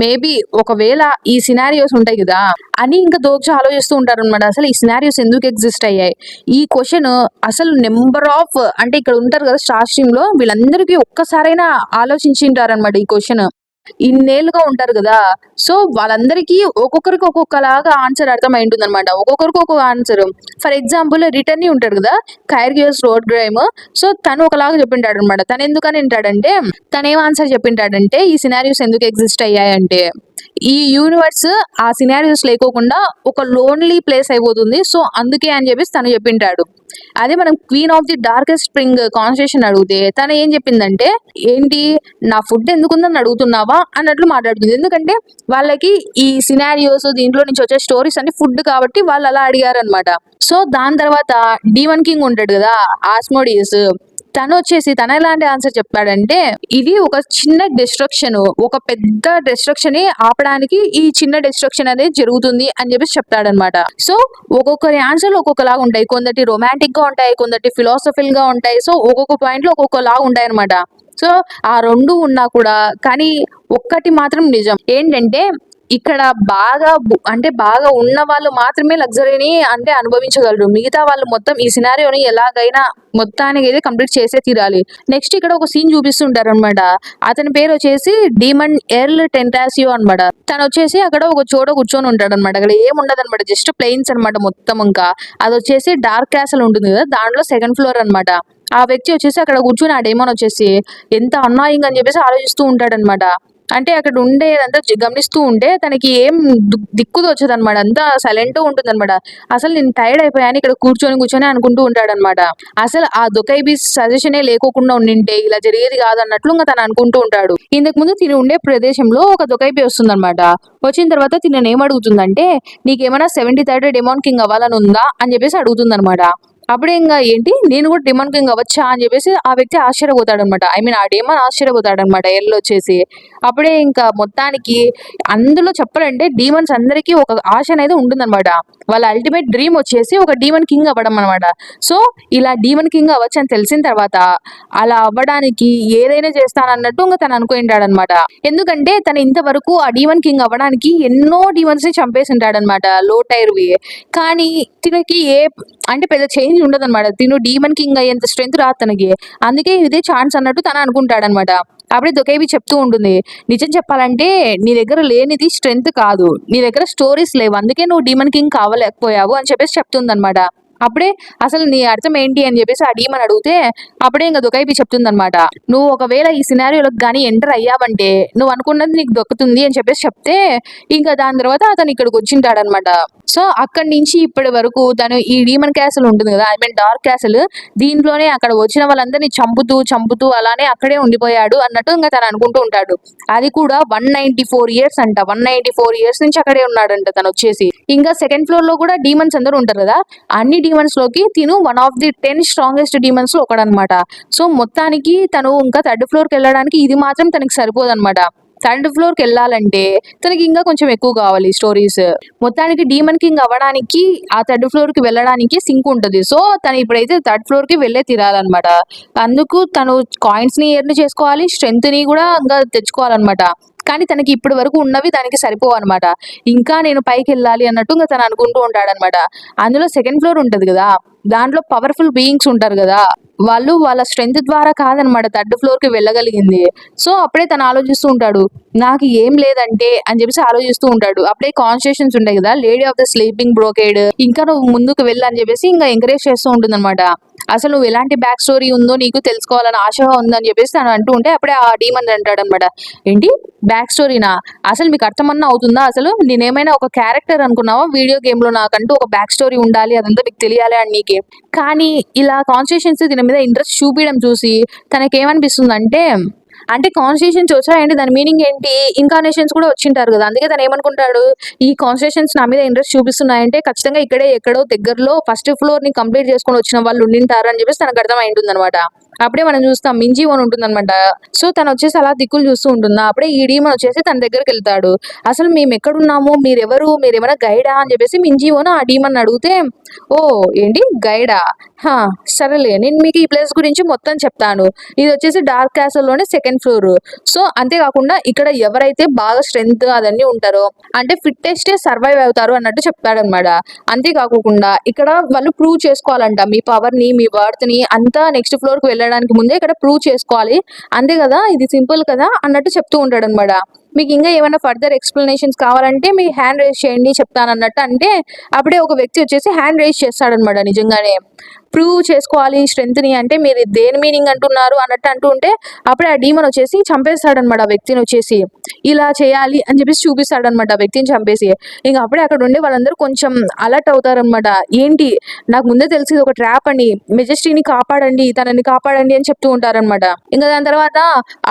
మేబీ ఒకవేళ ఈ సినారియోస్ ఉంటాయి కదా అని ఇంకా దోగ్జా ఆలోచిస్తూ ఉంటారు అనమాట, అసలు ఈ సినారియోస్ ఎందుకు ఎగ్జిస్ట్ అయ్యాయి, ఈ క్వశ్చన్ అసలు నెంబర్ ఆఫ్ అంటే ఇక్కడ ఉంటారు కదా స్టార్ స్ట్రీమ్ లో వీళ్ళందరికీ ఒక్కసారైనా ఆలోచించి ఉంటారనమాట ఈ క్వశ్చన్. ఇన్నేళ్ళుగా ఉంటారు కదా, సో వాళ్ళందరికీ ఒక్కొక్కరికి ఒక్కొక్కలాగా ఆన్సర్ అర్థమై ఉంటుంది అనమాట, ఒక్కొక్కరికి ఒక్కొక్క ఆన్సర్. ఫర్ ఎగ్జాంపుల్ రిటర్న్ ఉంటాడు కదా కైర్గియోస్ రోడ్ గ్రైమ్, సో తను ఒకలాగా చెప్పింటాడు అనమాట. తను ఎందుకని వింటాడంటే తను ఏం ఆన్సర్ చెప్పింటాడంటే ఈ సినారియోస్ ఎందుకు ఎగ్జిస్ట్ అయ్యాయంటే ఈ యూనివర్స్ ఆ సినారియోస్ లేకోకుండా ఒక లోన్లీ ప్లేస్ అయిపోతుంది, సో అందుకే అని చెప్పేసి తను చెప్పింటాడు. అదే మనం queen of the darkest spring constitution అడిగితే తను ఏం చెప్పిందంటే ఏంటి నా ఫుడ్ ఎందుకుందని అడుగుతున్నావా అన్నట్లు మాట్లాడుతుంది, ఎందుకంటే వాళ్ళకి ఈ సినారియోస్ దీంట్లో నుంచి వచ్చే స్టోరీస్ అన్ని ఫుడ్ కాబట్టి వాళ్ళు అలా అడిగారు అనమాట. సో దాని తర్వాత డీమన్ కింగ్ ఉంటాడు కదా ఆస్మోడియస్, తను వచ్చేసి తన ఎలాంటి ఆన్సర్ చెప్పాడంటే ఇది ఒక చిన్న డిస్ట్రక్షన్, ఒక పెద్ద డిస్ట్రక్షన్ ని ఆపడానికి ఈ చిన్న డిస్ట్రక్షన్ అనేది జరుగుతుంది అని చెప్పేసి చెప్తాడనమాట. సో ఒక్కొక్కరి ఆన్సర్లు ఒక్కొక్కలాగా ఉంటాయి, కొందటి రొమాంటిక్ గా ఉంటాయి, కొందటి ఫిలాసఫిల్ గా ఉంటాయి, సో ఒక్కొక్క పాయింట్ లో ఒక్కొక్కలాగా ఉంటాయి అనమాట. సో ఆ రెండు ఉన్నా కూడా కానీ ఒక్కటి మాత్రం నిజం ఏంటంటే ఇక్కడ బాగా ఉన్న వాళ్ళు మాత్రమే లగ్జరీని అంటే అనుభవించగలరు, మిగతా వాళ్ళు మొత్తం ఈ సినారియోని ఎలాగైనా మొత్తానికి అయితే కంప్లీట్ చేసే తీరాలి. నెక్స్ట్ ఇక్కడ ఒక సీన్ చూపిస్తుంటారు అనమాట, అతని పేరు వచ్చేసి డీమన్ ఎర్ల్ టెంటాసియో అనమాట. తను వచ్చేసి అక్కడ ఒక చోట కూర్చొని ఉంటాడు అనమాట, అక్కడ ఏముండదు అనమాట, జస్ట్ ప్లెయిన్స్ అనమాట మొత్తం. ఇంకా అది వచ్చేసి డార్క్ క్యాసల్ ఉంటుంది కదా దాంట్లో సెకండ్ ఫ్లోర్ అనమాట. ఆ వ్యక్తి వచ్చేసి అక్కడ కూర్చొని ఆ డేమన్ వచ్చేసి ఎంత అన్నాయింగ్ అని చెప్పేసి ఆలోచిస్తూ ఉంటాడనమాట. అంటే అక్కడ ఉండేదంతా గమనిస్తూ ఉంటే తనకి ఏం దిక్కు వచ్చేది అనమాట, అంతా సైలెంట్ ఉంటుంది అనమాట. అసలు నేను టైర్డ్ అయిపోయాను ఇక్కడ కూర్చొని అనుకుంటూ ఉంటాడనమాట. అసలు ఆ దొకైబీ సజెషనే లేకోకుండా ఉండింటే ఇలా జరిగేది కాదన్నట్లు ఇంకా తను అనుకుంటూ ఉంటాడు. ఇంతకు ముందు తిని ఉండే ప్రదేశంలో ఒక దొకైబీ వస్తుందన్నమాట. వచ్చిన తర్వాత తినని ఏమడుగుతుందంటే నీకేమైనా 73rd డెమాన్ కింగ్ అవ్వాలని ఉందా అని చెప్పేసి అడుగుతుందన్నమాట. అప్పుడే ఇంకా ఏంటి నేను కూడా డెమాన్ కింగ్ అవ్వచ్చా అని చెప్పేసి ఆ వ్యక్తి ఆశ్చర్యపోతాడు అనమాట, ఐ మీన్ ఆ డెమాన్ ఆశ్చర్యపోతాడు అనమాట ఎల్ వచ్చేసి. అప్పుడే ఇంకా మొత్తానికి అందులో చెప్పాలంటే డీమన్స్ అందరికీ ఒక ఆశ అనేది ఉంటుందన్నమాట, వాళ్ళ అల్టిమేట్ డ్రీమ్ వచ్చేసి ఒక డీమన్ కింగ్ అవ్వడం అనమాట. సో ఇలా డీమన్ కింగ్ అవ్వచ్చు అని తెలిసిన తర్వాత అలా అవ్వడానికి ఏదైనా చేస్తానన్నట్టు ఇంకా తను అనుకుంటాడనమాట. ఎందుకంటే తను ఇంతవరకు ఆ డీమన్ కింగ్ అవ్వడానికి ఎన్నో డీమన్స్ ని చంపేసి ఉంటాడనమాట లో టైర్వి, కానీ తినకి అంటే పెద్ద చేంజ్ ఉండదు అనమాట, తిను డీమన్ కింగ్ అయ్యేంత స్ట్రెంత్ రాదు తనకి, అందుకే ఇదే ఛాన్స్ అన్నట్టు తను అనుకుంటాడనమాట. అప్పుడే దొకైబీ చెప్తూ ఉంటుంది, నిజం చెప్పాలంటే నీ దగ్గర లేనిది స్ట్రెంత్ కాదు, నీ దగ్గర స్టోరీస్ లేవు, అందుకే నువ్వు డీమన్ కింగ్ కావలేకపోయావు అని చెప్పేసి చెప్తుంది అనమాట. అప్పుడే అసలు నీ అర్థం ఏంటి అని చెప్పేసి ఆ డీమన్ అడిగితే అప్పుడే ఇంకా దొకైబీ చెప్తుంది అనమాట, నువ్వు ఒకవేళ ఈ సినారియోలకు కానీ ఎంటర్ అయ్యావంటే నువ్వు అనుకున్నది నీకు దొక్కుతుంది అని చెప్పేసి చెప్తే ఇంకా దాని తర్వాత అతను ఇక్కడికి వచ్చింటాడనమాట. సో అక్కడి నుంచి ఇప్పటి వరకు తను ఈ డీమన్ క్యాసిల్ ఉంటుంది కదా, ఐ మీన్ డార్క్ క్యాసిల్, దీంట్లోనే అక్కడ వచ్చిన వాళ్ళందరినీ చంపుతూ అలానే అక్కడే ఉండిపోయాడు అన్నట్టు ఇంకా తను అనుకుంటూ ఉంటాడు. అది కూడా 194 ఇయర్స్ అంట, 194 ఇయర్స్ నుంచి అక్కడే ఉన్నాడంట తను వచ్చేసి. ఇంకా సెకండ్ ఫ్లోర్ లో కూడా డీమన్స్ అందరూ ఉంటారు కదా, అన్ని డీమన్స్ లోకి తిను one of the 10 strongest demons లో ఒకడనమాట. సో మొత్తానికి తను ఇంకా థర్డ్ ఫ్లోర్ కి వెళ్ళడానికి ఇది మాత్రం తనకి సరిపోదన్నమాట. థర్డ్ ఫ్లోర్ కి వెళ్ళాలంటే తనకి ఇంకా కొంచెం ఎక్కువ కావాలి స్టోరీస్. మొత్తానికి డీమన్ కింగ్ అవ్వడానికి ఆ థర్డ్ ఫ్లోర్ కి వెళ్ళడానికి సింక్ ఉంటుంది. సో తను ఇప్పుడైతే థర్డ్ ఫ్లోర్ కి వెళ్ళే తీరాలన్నమాట. అందుకు తను కాయిన్స్ ని ఎర్న్ చేసుకోవాలి, స్ట్రెంత్ ని కూడా ఇంకా తెచ్చుకోవాలన్నమాట. కానీ తనకి ఇప్పటి వరకు ఉన్నవి దానికి సరిపోవు అనమాట, ఇంకా నేను పైకి వెళ్ళాలి అన్నట్టు ఇంకా తను అనుకుంటూ ఉంటాడనమాట. అందులో సెకండ్ ఫ్లోర్ ఉంటది కదా, దాంట్లో పవర్ఫుల్ బీయింగ్స్ ఉంటారు కదా, వాళ్ళు వాళ్ళ స్ట్రెంగ్త్ ద్వారా కాదనమాట థర్డ్ ఫ్లోర్ కి వెళ్ళగలిగింది. సో అప్పుడే తను ఆలోచిస్తూ ఉంటాడు. నాకు ఏం లేదంటే అని చెప్పేసి ఆలోచిస్తూ ఉంటాడు. అప్పుడే కాన్స్టిట్యూషన్స్ ఉంటాయి కదా, lady of the sleeping brocade, ఇంకా నువ్వు ముందుకు వెళ్ళు అని చెప్పేసి ఇంకా ఎంకరేజ్ చేస్తూ ఉంటుందన్నమాట. అసలు నువ్వు ఎలాంటి బ్యాక్ స్టోరీ ఉందో నీకు తెలుసుకోవాలని ఆశగా ఉందని చెప్పేసి తను అంటూ ఉంటే అప్పుడే ఆ డీమన్ అంటాడు అనమాట, ఏంటి బ్యాక్ స్టోరీనా, అసలు మీకు అర్థమన్నా అవుతుందా, అసలు నేనేమైనా ఒక క్యారెక్టర్ అనుకున్నావా వీడియో గేమ్ లో, నాకంటూ ఒక బ్యాక్ స్టోరీ ఉండాలి, అదంతా మీకు తెలియాలి అని నీకే. కానీ ఇలా కాన్స్టిట్యూషన్స్ దీని మీద ఇంట్రెస్ట్ చూపించడం చూసి తనకేమనిపిస్తుందంటే, అంటే కాన్స్టిట్యూషన్స్ వచ్చాయంటే దాని మీనింగ్ ఏంటి, ఇన్కార్నేషన్స్ కూడా వచ్చింటారు కదా, అందుకే తను ఏమనుకుంటాడు, ఈ కాన్స్టిట్యూషన్స్ నా మీద ఇంట్రెస్ట్ చూపిస్తున్నాయంటే ఖచ్చితంగా ఇక్కడే ఎక్కడో దగ్గరలో ఫస్ట్ ఫ్లోర్ ని కంప్లీట్ చేసుకొని వచ్చిన వాళ్ళు ఉండింటారు అని చెప్పేసి తనకు అర్థమై ఉంటుంది అనమాట. అప్పుడే మనం చూస్తాం మింజీ అని ఉంటుందన్నమాట. సో తను వచ్చేసి అలా దిక్కులు చూస్తూ ఉంటుందా, అప్పుడే ఈ డీమన్ వచ్చేసి తన దగ్గరికి వెళ్తాడు. అసలు మేము ఎక్కడున్నాము, మీరెవరు, మీరేమైనా గైడా అని చెప్పేసి మింజీ ఓను ఆ డీమన్ అడిగితే, ఓ ఏంటి గైడా, హా సరేలే నేను మీకు ఈ ప్లేస్ గురించి మొత్తం చెప్తాను. ఇది వచ్చేసి డార్క్ క్యాసల్ లోనే సెకండ్ ఫ్లోర్. సో అంతేకాకుండా ఇక్కడ ఎవరైతే బాగా స్ట్రెంగ్త్ అదన్నీ ఉంటారో, అంటే ఫిట్టెస్టే సర్వైవ్ అవుతారు అన్నట్టు చెప్తాడనమాట. అంతేకాకుండా ఇక్కడ వాళ్ళు ప్రూవ్ చేసుకోవాలంట మీ పవర్ ని, మీ వర్త్ ని అంతా నెక్స్ట్ ఫ్లోర్ కి వెళ్ళడానికి ముందే ఇక్కడ ప్రూవ్ చేసుకోవాలి, అంతే కదా, ఇది సింపుల్ కదా అన్నట్టు చెప్తూ ఉంటాడు అనమాట. మీకు ఇంకా ఏమైనా ఫర్దర్ ఎక్స్ప్లెనేషన్స్ కావాలంటే మీ హ్యాండ్ రైజ్ చేయండి చెప్తాను అన్నట్టు అంటే, అప్పుడే ఒక వ్యక్తి వచ్చేసి హ్యాండ్ రైజ్ చేస్తాడనమాట. నిజంగానే ప్రూవ్ చేసుకోవాలి స్ట్రెంత్ ని అంటే మీరు దేని మీనింగ్ అంటున్నారు అన్నట్టు అంటూ ఉంటే, అప్పుడే ఆ డీమన్ వచ్చేసి చంపేస్తాడనమాట ఆ వ్యక్తిని వచ్చేసి, ఇలా చేయాలి అని చెప్పేసి చూపిస్తాడనమాట ఆ వ్యక్తిని చంపేసి. ఇంకా అప్పుడే అక్కడ ఉండే వాళ్ళందరూ కొంచెం అలర్ట్ అవుతారనమాట. ఏంటి, నాకు ముందే తెలిసి ఇది ఒక ట్రాప్ అని, మెజెస్టీని కాపాడండి, తనని కాపాడండి అని చెప్తూ ఉంటారనమాట. ఇంకా దాని తర్వాత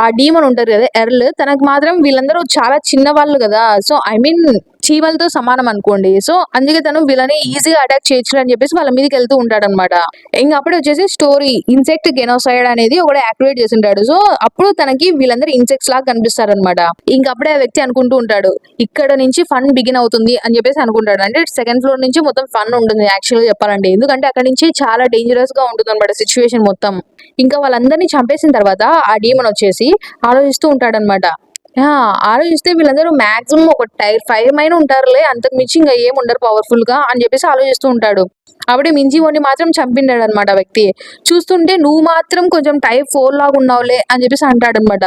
ఆ డీమన్ ఉంటారు కదా ఎర్ల్, తనకు మాత్రం వీళ్ళందరూ చాలా చిన్న వాళ్ళు కదా, సో ఐ మీన్ చీమలతో సమానం అనుకోండి. సో అందుకే తను వీళ్ళని ఈజీగా అటాక్ చేయొచ్చు అని చెప్పేసి వాళ్ళ మీదకి వెళ్తూ ఉంటాడనమాట. ఇంకా అప్పుడే వచ్చేసి స్టోరీ ఇన్సెక్ట్ గెనోసైడ్ అనేది ఒకటి యాక్టివేట్ చేసి ఉంటాడు. సో అప్పుడు తనకి వీళ్ళందరూ ఇన్సెక్ట్స్ లాగా కనిపిస్తారనమాట. ఇంకా అప్పుడే ఆ వ్యక్తి అనుకుంటూ ఉంటాడు, ఇక్కడ నుంచి ఫన్ బిగిన్ అవుతుంది అని చెప్పేసి అనుకుంటాడు. అంటే సెకండ్ ఫ్లోర్ నుంచి మొత్తం ఫన్ ఉంటుంది యాక్చువల్ గా చెప్పాలంటే, ఎందుకంటే అక్కడ నుంచి చాలా డేంజరస్ గా ఉంటుంది అనమాట సిచ్యువేషన్ మొత్తం. ఇంకా వాళ్ళందరినీ చంపేసిన తర్వాత ఆ డీమన్ వచ్చేసి ఆలోచిస్తూ ఉంటాడనమాట. ఆలోచిస్తే వీళ్ళందరూ మాక్సిమం ఒక టైర్ 5 మైన ఉంటారులే, అంతకు మించి ఇంకా ఏం ఉండరు పవర్ఫుల్ గా అని చెప్పేసి ఆలోచిస్తూ ఉంటాడు. అప్పుడే మింజీ ఓని మాత్రం చంపిండాడు అనమాట వ్యక్తి. చూస్తుంటే నువ్వు మాత్రం కొంచెం టైప్ 4 లాగా ఉన్నావులే అని చెప్పేసి అంటాడు అనమాట.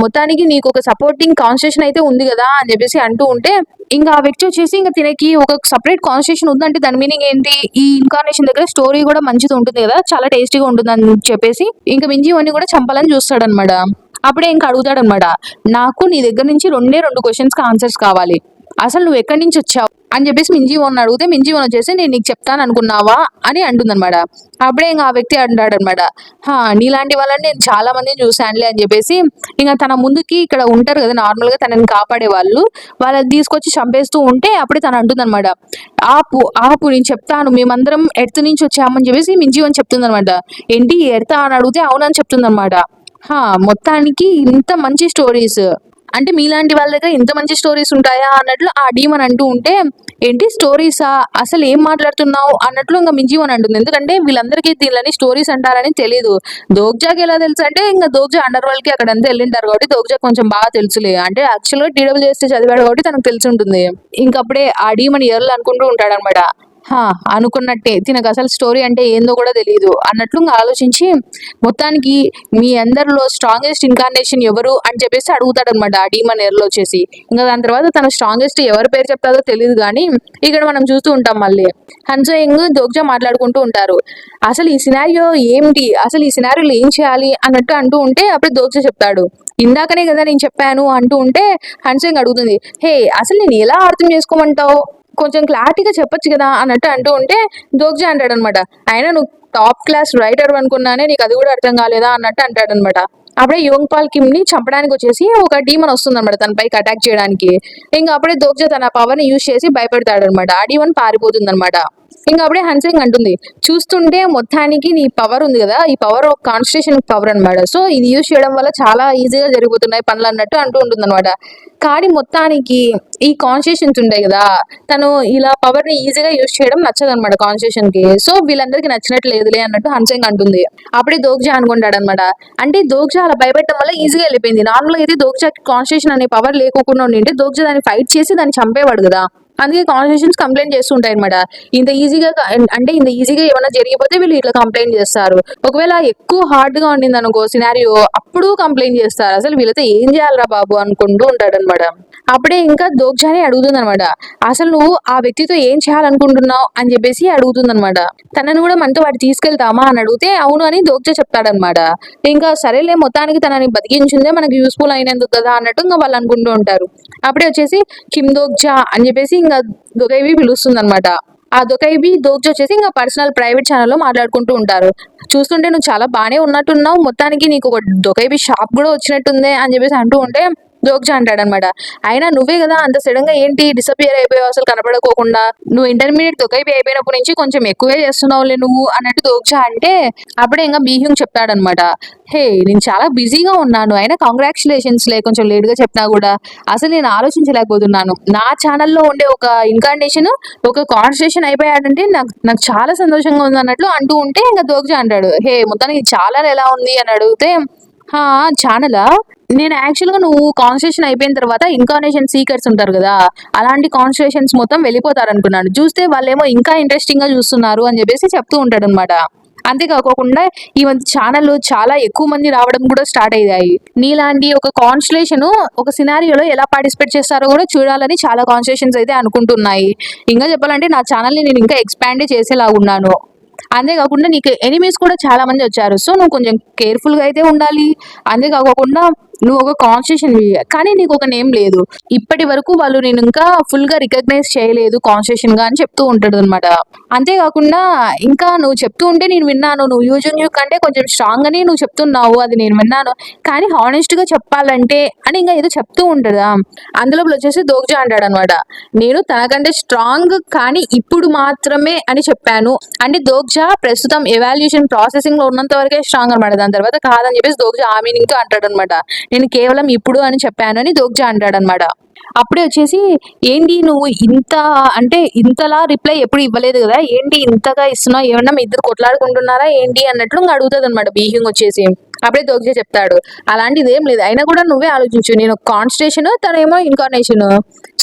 మొత్తానికి నీకు ఒక సపోర్టింగ్ కాన్స్టిట్యూషన్ అయితే ఉంది కదా అని చెప్పేసి అంటూ ఉంటే, ఇంకా ఆ వ్యక్తి వచ్చేసి ఇంకా తినకి ఒక సపరేట్ కాన్స్టిట్యూషన్ ఉందంటే దాని మీనింగ్ ఏంటి, ఈ ఇన్కార్నేషన్ దగ్గర స్టోరీ కూడా మంచిది ఉంటుంది కదా, చాలా టేస్టీగా ఉంటుంది అని చెప్పేసి ఇంకా మింజీ ఓని కూడా చంపాలని చూస్తాడు అనమాట. అప్పుడే ఇంకా అడుగుతాడు అనమాట, నాకు నీ దగ్గర నుంచి 2 క్వశ్చన్స్ కి ఆన్సర్స్ కావాలి, అసలు నువ్వు ఎక్కడి నుంచి వచ్చావు అని చెప్పేసి మింజీ ఓన్ అడిగితే, మింజీ ఓన్ వచ్చేసి నేను నీకు చెప్తాను అనుకున్నావా అని అంటుందన్నమాట. అప్పుడే ఇంకా ఆ వ్యక్తి అంటాడు అనమాట, నీలాంటి వాళ్ళని నేను చాలా మందిని చూశానులే అని చెప్పేసి ఇంకా తన ముందుకి ఇక్కడ ఉంటారు కదా నార్మల్ గా తనని కాపాడే వాళ్ళు, వాళ్ళని తీసుకొచ్చి చంపేస్తూ ఉంటే అప్పుడే తను అంటుందన్నమాట, ఆపు ఆపు నేను చెప్తాను, మేమందరం ఎర్త్ నుంచి వచ్చామని చెప్పేసి మింజీ ఓన్ చెప్తుందన్నమాట. ఏంటి ఎర్త్ అని అడిగితే అవునని చెప్తుందన్నమాట. మొత్తానికి ఇంత మంచి స్టోరీస్, అంటే మీలాంటి వాళ్ళ దగ్గర ఇంత మంచి స్టోరీస్ ఉంటాయా అన్నట్లు ఆ డీమన్ అంటూ ఉంటే, ఏంటి స్టోరీసా, అసలు ఏం మాట్లాడుతున్నావు అన్నట్లు ఇంకా మింజీవన్ అంటుంది. ఎందుకంటే వీళ్ళందరికీ దీనిని స్టోరీస్ అంటారని తెలియదు. దోగ్జాకి ఎలా తెలుసు అంటే, ఇంకా దోగ్జా అండర్ వరల్డ్ కి అక్కడ అంతా వెళ్ళింటారు కాబట్టి దోగ్జా కొంచెం బాగా తెలుసులే, అంటే యాక్చువల్ గా టీడబ్ల్యూ చేస్తే చదివాడు కాబట్టి తనకు తెలిసి ఉంటుంది. ఇంకప్పుడే ఆ డీమన్ ఎర్లు అనుకుంటూ ఉంటాడు అనమాట. అనుకున్నట్టే తినకు అసలు స్టోరీ అంటే ఏందో కూడా తెలియదు అన్నట్లు ఇంకా ఆలోచించి, మొత్తానికి మీ అందరిలో స్ట్రాంగెస్ట్ ఇన్కార్నేషన్ ఎవరు అని చెప్పేసి అడుగుతాడు అనమాట ఆ డీమన్ ఎర్లో వచ్చేసి. ఇంకా దాని తర్వాత తన స్ట్రాంగెస్ట్ ఎవరి పేరు చెప్తాదో తెలియదు కానీ ఇక్కడ మనం చూస్తూ ఉంటాం మళ్ళీ హన్సోయింగ్ దోగ్జా మాట్లాడుకుంటూ ఉంటారు. అసలు ఈ సినారియో ఏంటి, అసలు ఈ సినారియోలో ఏం చేయాలి అన్నట్టు అంటూ ఉంటే అప్పుడు దోగ్జా చెప్తాడు, ఇందాకనే కదా నేను చెప్పాను అంటూ ఉంటే హన్సోయింగ్ అడుగుతుంది, హే అసలు నేను ఎలా అర్థం చేసుకోమంటావు, కొంచెం క్లారిటీగా చెప్పొచ్చు కదా అన్నట్టు అంటూ ఉంటే దోగ్జా అంటాడు అనమాట, అయినా నువ్వు టాప్ క్లాస్ రైటర్ అనుకున్నానే, నీకు అది కూడా అర్థం కాలేదా అన్నట్టు అంటాడు అనమాట. అప్పుడే యోంగ్ పాల్ కిమ్ ని చంపడానికి వచ్చేసి ఒక డీమన్ వస్తుంది అనమాట తన పైకి అటాక్ చేయడానికి. ఇంకా అప్పుడే దోగ్జా తన పవర్ ని యూజ్ చేసి భయపెడతాడు అనమాట. ఆ డీమన్ పారిపోతుంది అనమాట. ఇంకా అప్పుడే హన్సింగ్ అంటుంది, చూస్తుంటే మొత్తానికి నీ పవర్ ఉంది కదా, ఈ పవర్ ఒక కాన్స్టిట్యూషన్ పవర్ అనమాట, సో ఇది యూజ్ చేయడం వల్ల చాలా ఈజీగా జరిగిపోతున్నాయి పనులు అన్నట్టు అంటూ ఉంటుంది అనమాట. కానీ మొత్తానికి ఈ కాన్స్టిట్యూషన్స్ ఉంటాయి కదా, తను ఇలా పవర్ ని ఈజీగా యూజ్ చేయడం నచ్చదు అనమాట కాన్స్టిట్యూషన్ కి, సో వీళ్ళందరికీ నచ్చినట్లు లేదులే అన్నట్టు హన్సింగ్ అంటుంది. అప్పుడే దోగ్జా అనుకుంటాడు అనమాట, అంటే దోగ్జా అలా భయపెట్టడం వల్ల ఈజీగా వెళ్ళిపోయింది. నార్మల్ గా అయితే దోగ్జా కాన్స్టిట్యూషన్ అనే పవర్ లేకోకుండా ఉండింటే దోగ్జా దాన్ని ఫైట్ చేసి దాన్ని చంపేవాడు కదా, అందుకే కాన్వర్సేషన్స్ కంప్లైంట్ చేస్తుంటాయి అనమాట. ఇంత ఈజీగా ఏమైనా జరిగిపోతే వీళ్ళు ఇట్లా కంప్లైంట్ చేస్తారు. ఒకవేళ ఎక్కువ హార్డ్ గా ఉండింది అనుకో సినారియో, అప్పుడు కంప్లైంట్ చేస్తారు. అసలు వీళ్ళతో ఏం చేయాలరా బాబు అనుకుంటూ ఉంటాడనమాట. అప్పుడే ఇంకా దోగ్జాని అడుగుతుందనమాట. అసలు నువ్వు ఆ వ్యక్తితో ఏం చేయాలనుకుంటున్నావు అని చెప్పేసి అడుగుతుందనమాట. తనని కూడా మనతో వాడు తీసుకెళ్తామా అని అడిగితే అవును అని దోగ్జా చెప్తాడనమాట. ఇంకా సరేలే మొత్తానికి తనని బతికించిందే మనకి యూస్ఫుల్ అయినందుకు కదా అన్నట్టు ఇంకా వాళ్ళు అనుకుంటూ ఉంటారు. అప్పుడే వచ్చేసి కిమ్ దోగ్జా అని చెప్పేసి ఇంకా దొకైబి పిలుస్తుంది అనమాట. ఆ దొకైబి దోగ్జా వచ్చేసి ఇంకా పర్సనల్ ప్రైవేట్ ఛానల్లో మాట్లాడుకుంటూ ఉంటారు. చూస్తుంటే నువ్వు చాలా బాగానే ఉన్నట్టున్నావు, మొత్తానికి నీకు ఒక దొకైబి షాప్ కూడా వచ్చినట్టుందే అని చెప్పేసి అంటూ ఉంటే దోగ్జా అంటాడనమాట. అయినా నువ్వే కదా అంత సడన్ గా ఏంటి డిసపియర్ అయిపోయావు అసలు కనపడకోకుండా, నువ్వు ఇంటర్మీడియట్ దొకైబి అయిపోయినప్పటి నుంచి కొంచెం ఎక్కువే చేస్తున్నావులే నువ్వు అన్నట్టు దోగ్జా అంటే అప్పుడే ఇంకా బీహ్యూంగ్ చెప్తాడనమాట. హే నేను చాలా బిజీగా ఉన్నాను, అయినా కంగ్రాచులేషన్స్ లే కొంచెం లేట్ గా చెప్పినా కూడా. అసలు నేను ఆలోచించలేకపోతున్నాను, నా ఛానల్లో ఉండే ఒక ఇన్కార్నేషన్ ఒక కాన్వర్సేషన్ అయిపోయాడంటే నాకు చాలా సంతోషంగా ఉంది అన్నట్లు అంటూ ఉంటే ఇంకా దోగ్జా అంటాడు, హే మొత్తానికి ఛానల్ ఎలా ఉంది అని అడిగితే హా ఛానలా, నేను యాక్చువల్గా నువ్వు కాన్వర్సేషన్ అయిపోయిన తర్వాత ఇన్కార్నేషన్ సీకర్స్ ఉంటారు కదా, అలాంటి కాన్వర్సేషన్స్ మొత్తం వెళ్ళిపోతారు అనుకున్నాను, చూస్తే వాళ్ళేమో ఇంకా ఇంట్రెస్టింగ్ గా చూస్తున్నారు అని చెప్పేసి చెప్తూ ఉంటాడు అనమాట. అంతేకాకుండా ఈ మధ్య ఛానల్ చాలా ఎక్కువ మంది రావడం కూడా స్టార్ట్ అయ్యాయి. నీలాంటి ఒక కాన్స్టలేషన్ ఒక సినారియోలో ఎలా పార్టిసిపేట్ చేస్తారో కూడా చూడాలని చాలా కాన్స్టలేషన్స్ అయితే అనుకుంటున్నాయి. ఇంకా చెప్పాలంటే నా ఛానల్ ని నేను ఇంకా ఎక్స్పాండ్ చేసేలాగున్నాను. అంతేకాకుండా నీకు ఎనిమీస్ కూడా చాలా మంది వచ్చారు, సో నువ్వు కొంచెం కేర్ఫుల్ గా అయితే ఉండాలి. అంతేకాకుండా నువ్వు ఒక కాన్స్టిట్యూషన్ కానీ నీకు ఒక నేమ్ లేదు, ఇప్పటి వరకు వాళ్ళు నేను ఇంకా ఫుల్ గా రికగ్నైజ్ చేయలేదు కాన్స్టిట్యూషన్ గా అని చెప్తూ ఉంటాడు అనమాట. అంతేకాకుండా ఇంకా నువ్వు చెప్తూ ఉంటే నేను విన్నాను, నువ్వు యూజన్ యూ కంటే కొంచెం స్ట్రాంగ్ అని నువ్వు చెప్తున్నావు, అది నేను విన్నాను. కానీ హానెస్ట్ గా చెప్పాలంటే అని ఇంకా ఏదో చెప్తూ ఉంటుందా. అందులో వచ్చేసి దోగ్జా అంటాడు అనమాట, నేను తనకంటే స్ట్రాంగ్ కానీ ఇప్పుడు మాత్రమే అని చెప్పాను. అంటే దోగ్జా ప్రస్తుతం ఎవాల్యుయేషన్ ప్రాసెసింగ్ లో ఉన్నంత వరకే స్ట్రాంగ్ అనమాట, దాని తర్వాత కాదని చెప్పేసి దోగ్జా ఆ మీనింగ్ తో అంటాడు అనమాట. నేను కేవలం ఇప్పుడు అని చెప్పాను అని దోగ్జా అంటాడనమాట. అప్పుడే వచ్చేసి ఏంటి నువ్వు ఇంతలా రిప్లై ఎప్పుడు ఇవ్వలేదు కదా, ఏంటి ఇంతగా ఇస్తున్నావు, ఏమన్నా మీ ఇద్దరు కొట్లాడుకుంటున్నారా ఏంటి అన్నట్లు అడుగుతుంది అనమాట బీహింగ్ వచ్చేసి. అప్పుడే దోగ్జా చెప్తాడు, అలాంటిది ఏం లేదు, అయినా కూడా నువ్వే ఆలోచించు, నేను కాన్స్టేషన్ తనేమో ఇన్కార్నేషన్,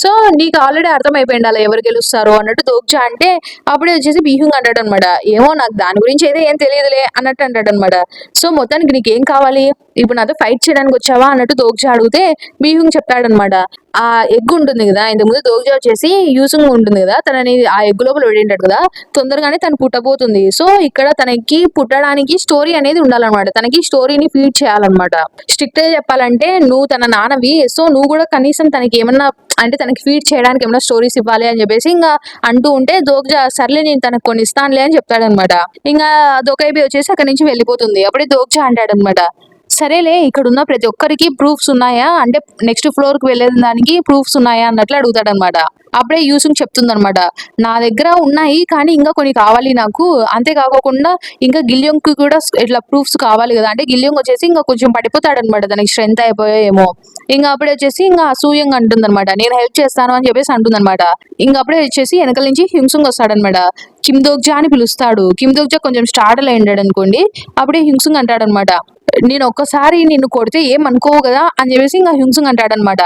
సో నీకు ఆల్రెడీ అర్థమైపోయింది అలా ఎవరు గెలుస్తారో అన్నట్టు దోగ్జా అంటే అప్పుడే వచ్చేసి బీహింగ్ అంటాడు అనమాట. ఏమో నాకు దాని గురించి అయితే ఏం తెలియదులే అన్నట్టు అంటాడు అనమాట. సో మొత్తానికి నీకు ఏం కావాలి, ఇప్పుడు నాతో ఫైట్ చేయడానికి వచ్చావా అన్నట్టు దోగ్జా అడిగితే బీహింగ్ చెప్తాడనమాట. ఆ ఎగ్ ఉంటుంది కదా, ఇంతకుముందు దోగ్జా వచ్చేసి యూసుంగ్ ఉంటుంది కదా, తనని ఆ ఎగ్ లోపల పెట్టింటాడు కదా, తొందరగానే తను పుట్టబోతుంది. సో ఇక్కడ తనకి పుట్టడానికి స్టోరీ అనేది ఉండాలన్నమాట, తనకి స్టోరీని ఫీడ్ చేయాలన్నమాట. స్ట్రిక్ట్ గా చెప్పాలంటే నువ్వు తన నాన్నవి, సో నువ్వు కూడా కనీసం తనకి ఏమన్నా అంటే తనకి ఫీడ్ చేయడానికి ఏమైనా స్టోరీస్ ఇవ్వాలి అని చెప్పేసి ఇంకా అంటూ ఉంటే దోగ్జా సర్లే నేను తనకు కొన్ని ఇస్తానులే అని చెప్తాడనమాట. ఇంకా దొకైబి వచ్చేసి అక్కడి నుంచి వెళ్ళిపోతుంది. అప్పుడే దోగ్జా అంటాడనమాట, సరేలే ఇక్కడ ఉన్న ప్రతి ఒక్కరికి ప్రూఫ్స్ ఉన్నాయా, అంటే నెక్స్ట్ ఫ్లోర్ కి వెళ్ళే దానికి ప్రూఫ్స్ ఉన్నాయా అన్నట్లు అడుగుతాడనమాట. అప్పుడే యూసుంగ్ చెప్తుందనమాట, నా దగ్గర ఉన్నాయి కానీ ఇంకా కొన్ని కావాలి నాకు, అంతేకాకుండా ఇంకా గిల్యోంగ్ కి కూడా ఇట్లా ప్రూఫ్స్ కావాలి కదా, అంటే గిల్యోంగ్ వచ్చేసి ఇంకా కొంచెం పడిపోతాడనమాట, దానికి స్ట్రెంత్ అయిపోయాయేమో. ఇంకా అప్పుడే వచ్చేసి ఇంకా అసూయంగా అంటుందన్నమాట, నేను హెల్ప్ చేస్తాను అని చెప్పేసి అంటుందన్నమాట. ఇంకా అప్పుడే వచ్చేసి వెనకాల నుంచి హింసుంగ్ వస్తాడనమాట. కిమ్ దోగ్జా అని పిలుస్తాడు. కిమ్ దోగ్జా కొంచెం స్టార్టల్ అయ్యాడు అనుకోండి. అప్పుడే హింసుంగ్ అంటాడనమాట, నేను ఒక్కసారి నిన్ను కొడితే ఏం అనుకోవు కదా అని చెప్పేసి ఇంకా హింసుంగ్ అంటాడనమాట.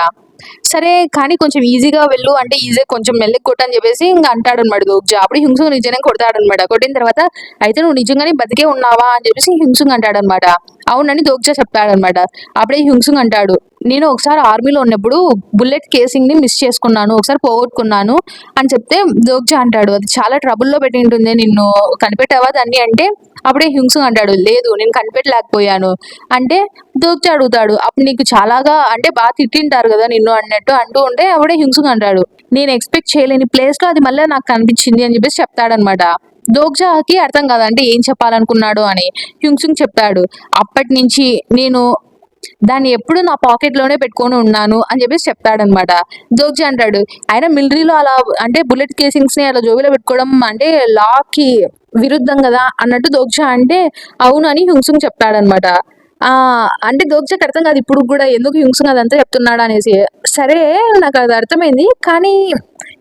సరే కానీ కొంచెం ఈజీగా వెళ్ళు, అంటే ఈజీ కొంచెం మెల్లగా కొట్టు అని చెప్పేసి ఇంకా అంటాడు అనమాట దోగ్జా. అప్పుడు హింసుంగ్ నిజంగా కొడతాడనమాట. కొట్టిన తర్వాత అయితే నువ్వు నిజంగానే బతికే ఉన్నావా అని చెప్పేసి హింసుంగ్ అంటాడనమాట. అవునని దోగ్జా చెప్తాడనమాట. అప్పుడే హింసుంగ్ అంటాడు, నేను ఒకసారి ఆర్మీలో ఉన్నప్పుడు బుల్లెట్ కేసింగ్ ని మిస్ చేసుకున్నాను, ఒకసారి పోగొట్టుకున్నాను అని చెప్తే దోగ్జా అంటాడు, అది చాలా ట్రబుల్లో పెట్టి ఉంటుంది, నిన్ను కనిపెట్టావా దాన్ని అంటే అప్పుడే హింసుంగ్ అంటాడు, లేదు నేను కనిపెట్టలేకపోయాను అంటే దోగ్జా అడుగుతాడు, అప్పుడు నీకు చాలాగా అంటే బాగా తిట్టింటారు కదా నిన్ను అన్నట్టు అంటూ ఉంటే అప్పుడే హింసుంగ్ అంటాడు, నేను ఎక్స్పెక్ట్ చేయలేని ప్లేస్ లో అది మళ్ళీ నాకు కనిపించింది అని చెప్పేసి చెప్తాడనమాట. దోగ్జాకి అర్థం కాదు అంటే ఏం చెప్పాలనుకున్నాడు అని. హింసుంగ్ చెప్తాడు, అప్పటి నుంచి నేను దాన్ని ఎప్పుడు నా పాకెట్ లోనే పెట్టుకొని ఉన్నాను అని చెప్పేసి చెప్తాడనమాట. దోగ్జా అంటాడు, ఆయన మిలిటరీలో అలా అంటే బుల్లెట్ కేసింగ్స్ ని అలా జోబిలో పెట్టుకోవడం అంటే లా కి విరుద్ధం కదా అన్నట్టు దోగ్జా అంటే అవును అని హింసుంగ్ చెప్తాడనమాట. అంటే దోగ్జాకి అర్థం కాదు ఇప్పుడు కూడా ఎందుకు హింసుంగ్ అదంతా చెప్తున్నాడు అనేసి. సరే నాకు అది అర్థమైంది, కానీ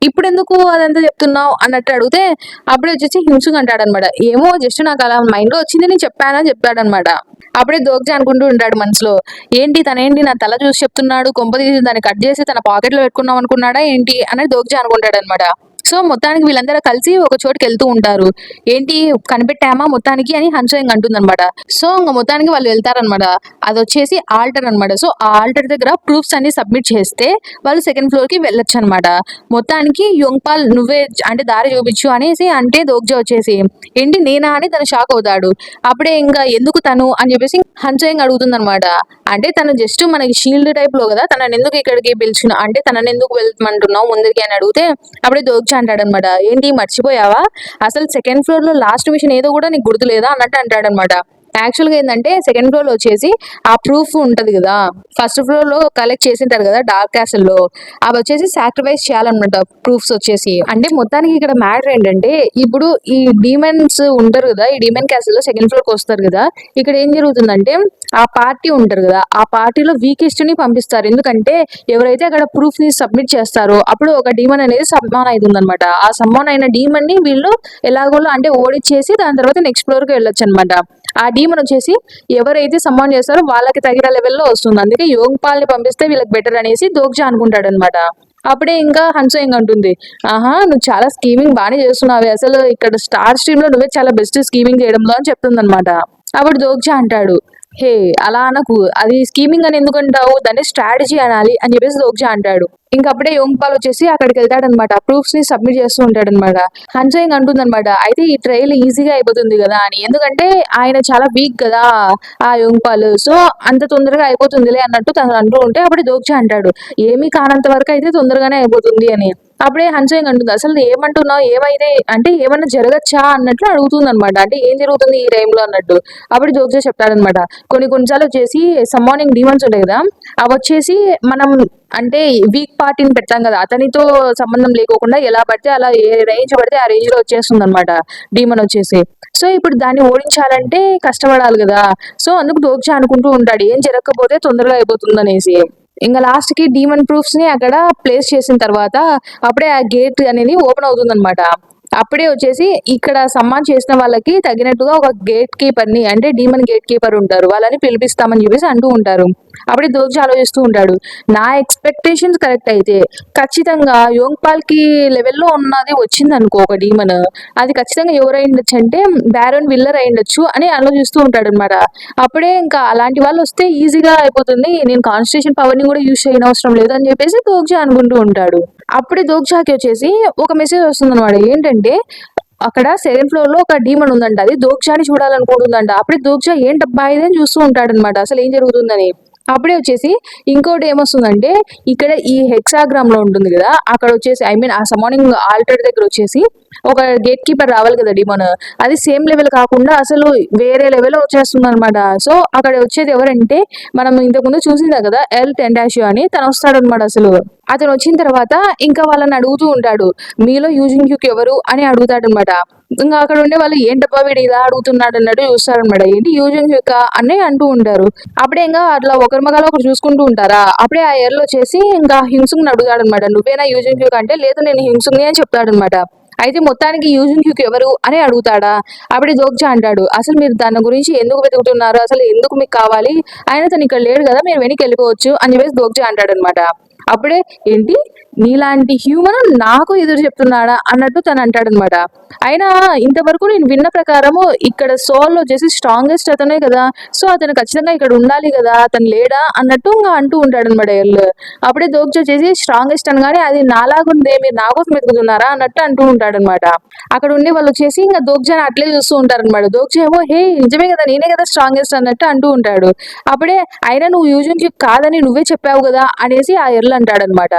ఇప్పుడెందుకు అదంతా చెప్తున్నావు అన్నట్టు అడిగితే అప్పుడే వచ్చేసి హింసుక్ అంటాడనమాట. ఏమో జస్ట్ నాకు అలా మైండ్ లో వచ్చింది నేను చెప్పానని చెప్తాడనమాట. అప్పుడే దోగ్జా అనుకుంటూ ఉంటాడు మనసులో, ఏంటి తనేంటి నా తల చూసి చెప్తున్నాడు, కొంప తీసి దాన్ని కట్ చేసి తన పాకెట్ లో పెట్టుకున్నాం అనుకున్నాడా ఏంటి అనేది దోగ్జా అనుకుంటాడు అనమాట. సో మొత్తానికి వీళ్ళందరూ కలిసి ఒక చోటుకి వెళ్తూ ఉంటారు. ఏంటి కనిపెట్టామా మొత్తానికి అని హన్సోయింగ్ అంటుందన్నమాట. సో ఇంకా మొత్తానికి వాళ్ళు వెళ్తారనమాట. అది వచ్చేసి ఆల్టర్ అనమాట. సో ఆ ఆల్టర్ దగ్గర ప్రూఫ్స్ అన్ని సబ్మిట్ చేస్తే వాళ్ళు సెకండ్ ఫ్లోర్ కి వెళ్ళొచ్చు అనమాట. మొత్తానికి యోంగ్పాల్ నువ్వే అంటే దారి చూపించు అనేసి అంటే దోగ్జా వచ్చేసి ఏంటి నేనా అని తను షాక్ అవుతాడు. అప్పుడే ఇంకా ఎందుకు తను అని చెప్పేసి హన్సోయింగ్ అడుగుతుంది అనమాట. అంటే తను జస్ట్ మనకి షీల్డ్ టైప్ లో కదా, తనని ఎందుకు ఇక్కడికి పిలిచిన అంటే తనని ఎందుకు వెళ్తామంటున్నావు ముందుకి అని అడిగితే అప్పుడే దోగ్జా అంటాడనమాట. ఏంటి మర్చిపోయావా, అసలు సెకండ్ ఫ్లోర్ లో లాస్ట్ మిషన్ ఏదో కూడా నీకు గుర్తులేదా అన్నట్టు అంటాడనమాట. యాక్చువల్ గా ఏంటంటే సెకండ్ ఫ్లోర్ లో వచ్చేసి ఆ ప్రూఫ్ ఉంటది కదా, ఫస్ట్ ఫ్లోర్ లో కలెక్ట్ చేసింటారు కదా డార్క్ క్యాసిల్ లో, అవి వచ్చేసి సాక్రిఫైస్ చేయాలన్నమాట ప్రూఫ్స్ వచ్చేసి. అంటే మొత్తానికి ఇక్కడ మ్యాటర్ ఏంటంటే ఇప్పుడు ఈ డీమన్స్ ఉంటారు కదా, ఈ డీమన్ క్యాసిల్ లో సెకండ్ ఫ్లోర్ కి వస్తారు కదా, ఇక్కడ ఏం జరుగుతుందంటే ఆ పార్టీ ఉంటారు కదా, ఆ పార్టీలో వీకెస్ట్ ని పంపిస్తారు. ఎందుకంటే ఎవరైతే అక్కడ ప్రూఫ్ ని సబ్మిట్ చేస్తారో అప్పుడు ఒక డీమన్ అనేది సమ్మాన్ అవుతుంది అనమాట. ఆ సమ్మాన్ అయిన డీమన్ ని వీళ్ళు ఎలాగోలో అంటే ఓడిచ్చేసి దాని తర్వాత నెక్స్ట్ ఫ్లోర్ కి వెళ్ళొచ్చు అనమాట. ఆ డీమన్ వచ్చేసి ఎవరైతే సమ్మాన్ చేస్తారో వాళ్ళకి తగిన లెవెల్లో వస్తుంది. అందుకే యోగ్పాల్ ని పంపిస్తే వీళ్ళకి బెటర్ అనేసి దోగ్జా అనుకుంటాడు అనమాట. అప్పుడే ఇంకా హన్సోయింగ్ అంటుంది, ఆహా నువ్వు చాలా స్కీమింగ్ బాగానే చేస్తున్నావు, అసలు ఇక్కడ స్టార్ స్ట్రీమ్ లో నువ్వే చాలా బెస్ట్ స్కీమింగ్ చేయడంలో అని చెప్తుంది అనమాట. అప్పుడు దోగ్జా అంటాడు, హే అలా అనకు, అది స్కీమింగ్ అని ఎందుకంటావు, దాన్ని స్ట్రాటజీ అనాలి అని చెప్పేసి దోగ్జా అంటాడు. ఇంకప్పుడే యోంగ్పాల్ వచ్చేసి అక్కడికి వెళ్తాడనమాట. ప్రూఫ్స్ ని సబ్మిట్ చేస్తూ ఉంటాడనమాట. హన్సోయింగ్ అంటుందన్నమాట, అయితే ఈ ట్రయల్ ఈజీగా అయిపోతుంది కదా అని, ఎందుకంటే ఆయన చాలా వీక్ కదా ఆ యోంగ్పాల్, సో అంత తొందరగా అయిపోతుందిలే అన్నట్టు తను అంటూ ఉంటే అప్పుడు దోగ్జా అంటాడు, ఏమీ కానంత వరకు అయితే తొందరగానే అయిపోతుంది అని. అప్పుడే హన్సోయింగ్ అంటుంది, అసలు ఏమంటున్నావు, ఏమైతే అంటే ఏమన్నా జరగచ్చా అన్నట్లు అడుగుతుంది అనమాట. అంటే ఏం జరుగుతుంది ఈ టైంలో అన్నట్టు. అప్పుడు దోగ్జా చెప్తాడనమాట, కొన్నిసార్లు వచ్చేసి సమ్మానింగ్ డీమన్స్ ఉంటాయి కదా, అవి వచ్చేసి మనం అంటే వీక్ పార్టీని పెడతాం కదా, అతనితో సంబంధం లేకోకుండా ఎలా పడితే అలా ఏ రేంజ్ పడితే ఆ రేంజ్ లో వచ్చేస్తుంది అనమాట డీమన్ వచ్చేసి. సో ఇప్పుడు దాన్ని ఓడించాలంటే కష్టపడాలి కదా, సో అందుకు దోగ్జా అనుకుంటూ ఉంటాడు ఏం జరగకపోతే తొందరగా అయిపోతుంది అనేసి. ఇంకా లాస్ట్ కి డీమన్ ప్రూఫ్స్ ని అక్కడ ప్లేస్ చేసిన తర్వాత అప్పుడే ఆ గేట్ అనేది ఓపెన్ అవుతుంది అనమాట. అప్పుడే వచ్చేసి ఇక్కడ సమ్మాన్ చేసిన వాళ్ళకి తగినట్టుగా ఒక గేట్ కీపర్ ని అంటే డీమన్ గేట్ కీపర్ ఉంటారు, వాళ్ళని పిలిపిస్తామని చెప్పేసి అంటూ ఉంటారు. అప్పుడే దోగ్జా ఆలోచిస్తూ ఉంటాడు, నా ఎక్స్పెక్టేషన్స్ కరెక్ట్ అయితే ఖచ్చితంగా యోంగ్పాల్ కి లెవెల్లో ఉన్నది వచ్చింది అనుకో ఒక డీమన్, అది ఖచ్చితంగా ఎవరు అయిండొచ్చు అంటే బ్యారన్ విల్లర్ అయిండొచ్చు అని ఆలోచిస్తూ ఉంటాడు అనమాట. అప్పుడే ఇంకా అలాంటి వాళ్ళు వస్తే ఈజీగా అయిపోతుంది, నేను కాన్స్టిట్యూషన్ పవర్ ని కూడా యూజ్ చేయని అవసరం లేదు అని చెప్పేసి దోగ్జా అనుకుంటూ ఉంటాడు. అప్పుడే దోగ్జాకి వచ్చేసి ఒక మెసేజ్ వస్తుంది అనమాట. ఏంటంటే అక్కడ సెకండ్ ఫ్లోర్ లో ఒక డీమన్ ఉందంట, అది దోగ్జాని చూడాలనుకుంటుందంట. అప్పుడే దోగ్జా ఏంటబ్బా ఇదని చూస్తూ ఉంటాడు అనమాట అసలు ఏం జరుగుతుందని. అప్పుడే వచ్చేసి ఇంకోటి ఏమొస్తుందంటే ఇక్కడ ఈ హెక్సాగ్రామ్ లో ఉంటుంది కదా, అక్కడ వచ్చేసి ఐ మీన్ ఆ సమానింగ్ ఆల్టర్ దగ్గర వచ్చేసి ఒక గేట్ కీపర్ రావాలి కదా డిమోన్, అది సేమ్ లెవెల్ కాకుండా అసలు వేరే లెవెల్ వచ్చేస్తుంది అనమాట. సో అక్కడ వచ్చేది ఎవరంటే మనం ఇంతకుముందు చూసిందా కదా ఎల్ టెండాషియో అని, తను వస్తాడు అనమాట. అసలు అతను వచ్చిన తర్వాత ఇంకా వాళ్ళని అడుగుతూ ఉంటాడు, మీలో యూజింగ్ క్యూక్ ఎవరు అని అడుగుతాడు అనమాట. ఇంకా అక్కడ ఉండే వాళ్ళు ఏంటబ్బా వీడు ఇలా అడుగుతున్నాడు అన్నట్టు చూస్తారనమాట. ఏంటి యూజింగ్ క్యూక్ అని అంటూ ఉంటారు. అప్పుడే ఇంకా అట్లా ఒకరి మగాలో ఒకరు చూసుకుంటూ ఉంటారా. అప్పుడే ఆ ఎర్లో వచ్చేసి ఇంకా హింసుని అడుగుతాడు అనమాట, నువ్వేనా యూజింగ్ క్యూక్ అంటే లేదు నేను హింసుని అని చెప్తాడు అనమాట. అయితే మొత్తానికి యూజింగ్ క్యూక్ ఎవరు అని అడుగుతాడా. అప్పుడే దోగ్జా అంటాడు, అసలు మీరు దాని గురించి ఎందుకు వెతుకుతున్నారు, అసలు ఎందుకు మీకు కావాలి, ఆయన తను ఇక్కడ లేడు కదా మీరు వెనక్కి వెళ్ళిపోవచ్చు అని చెప్పేసి దోగ్జా అంటాడు అనమాట. అప్పుడే ఏంటి నీలాంటి హ్యూమన్ నాకు ఎదురు చెప్తున్నాడా అన్నట్టు తను అంటాడు అనమాట. అయినా ఇంతవరకు నేను విన్న ప్రకారము ఇక్కడ సోల్ వచ్చేసి స్ట్రాంగెస్ట్ అతనే కదా, సో అతను ఖచ్చితంగా ఇక్కడ ఉండాలి కదా, అతను లేడా అన్నట్టు ఇంకా అంటూ ఉంటాడు అనమాట ఎల్. అప్పుడే దోగ్జా వచ్చేసి స్ట్రాంగెస్ట్ అనగానే అది నాలాగుందే మీరు నా కోసం వెతుకుతున్నారా అన్నట్టు అంటూ ఉంటాడు అనమాట. అక్కడ ఉండే వాళ్ళు వచ్చేసి ఇంకా దోగ్జాని అట్లే చూస్తూ ఉంటారు అనమాట. దోగ్జా ఏమో హే నిజమే కదా నేనే కదా స్ట్రాంగెస్ట్ అన్నట్టు అంటూ ఉంటాడు. అప్పుడే అయినా నువ్వు యూజింగ్ కాదని నువ్వే చెప్పావు కదా అనేసి ఆ ఎర్లు అంటాడు అనమాట.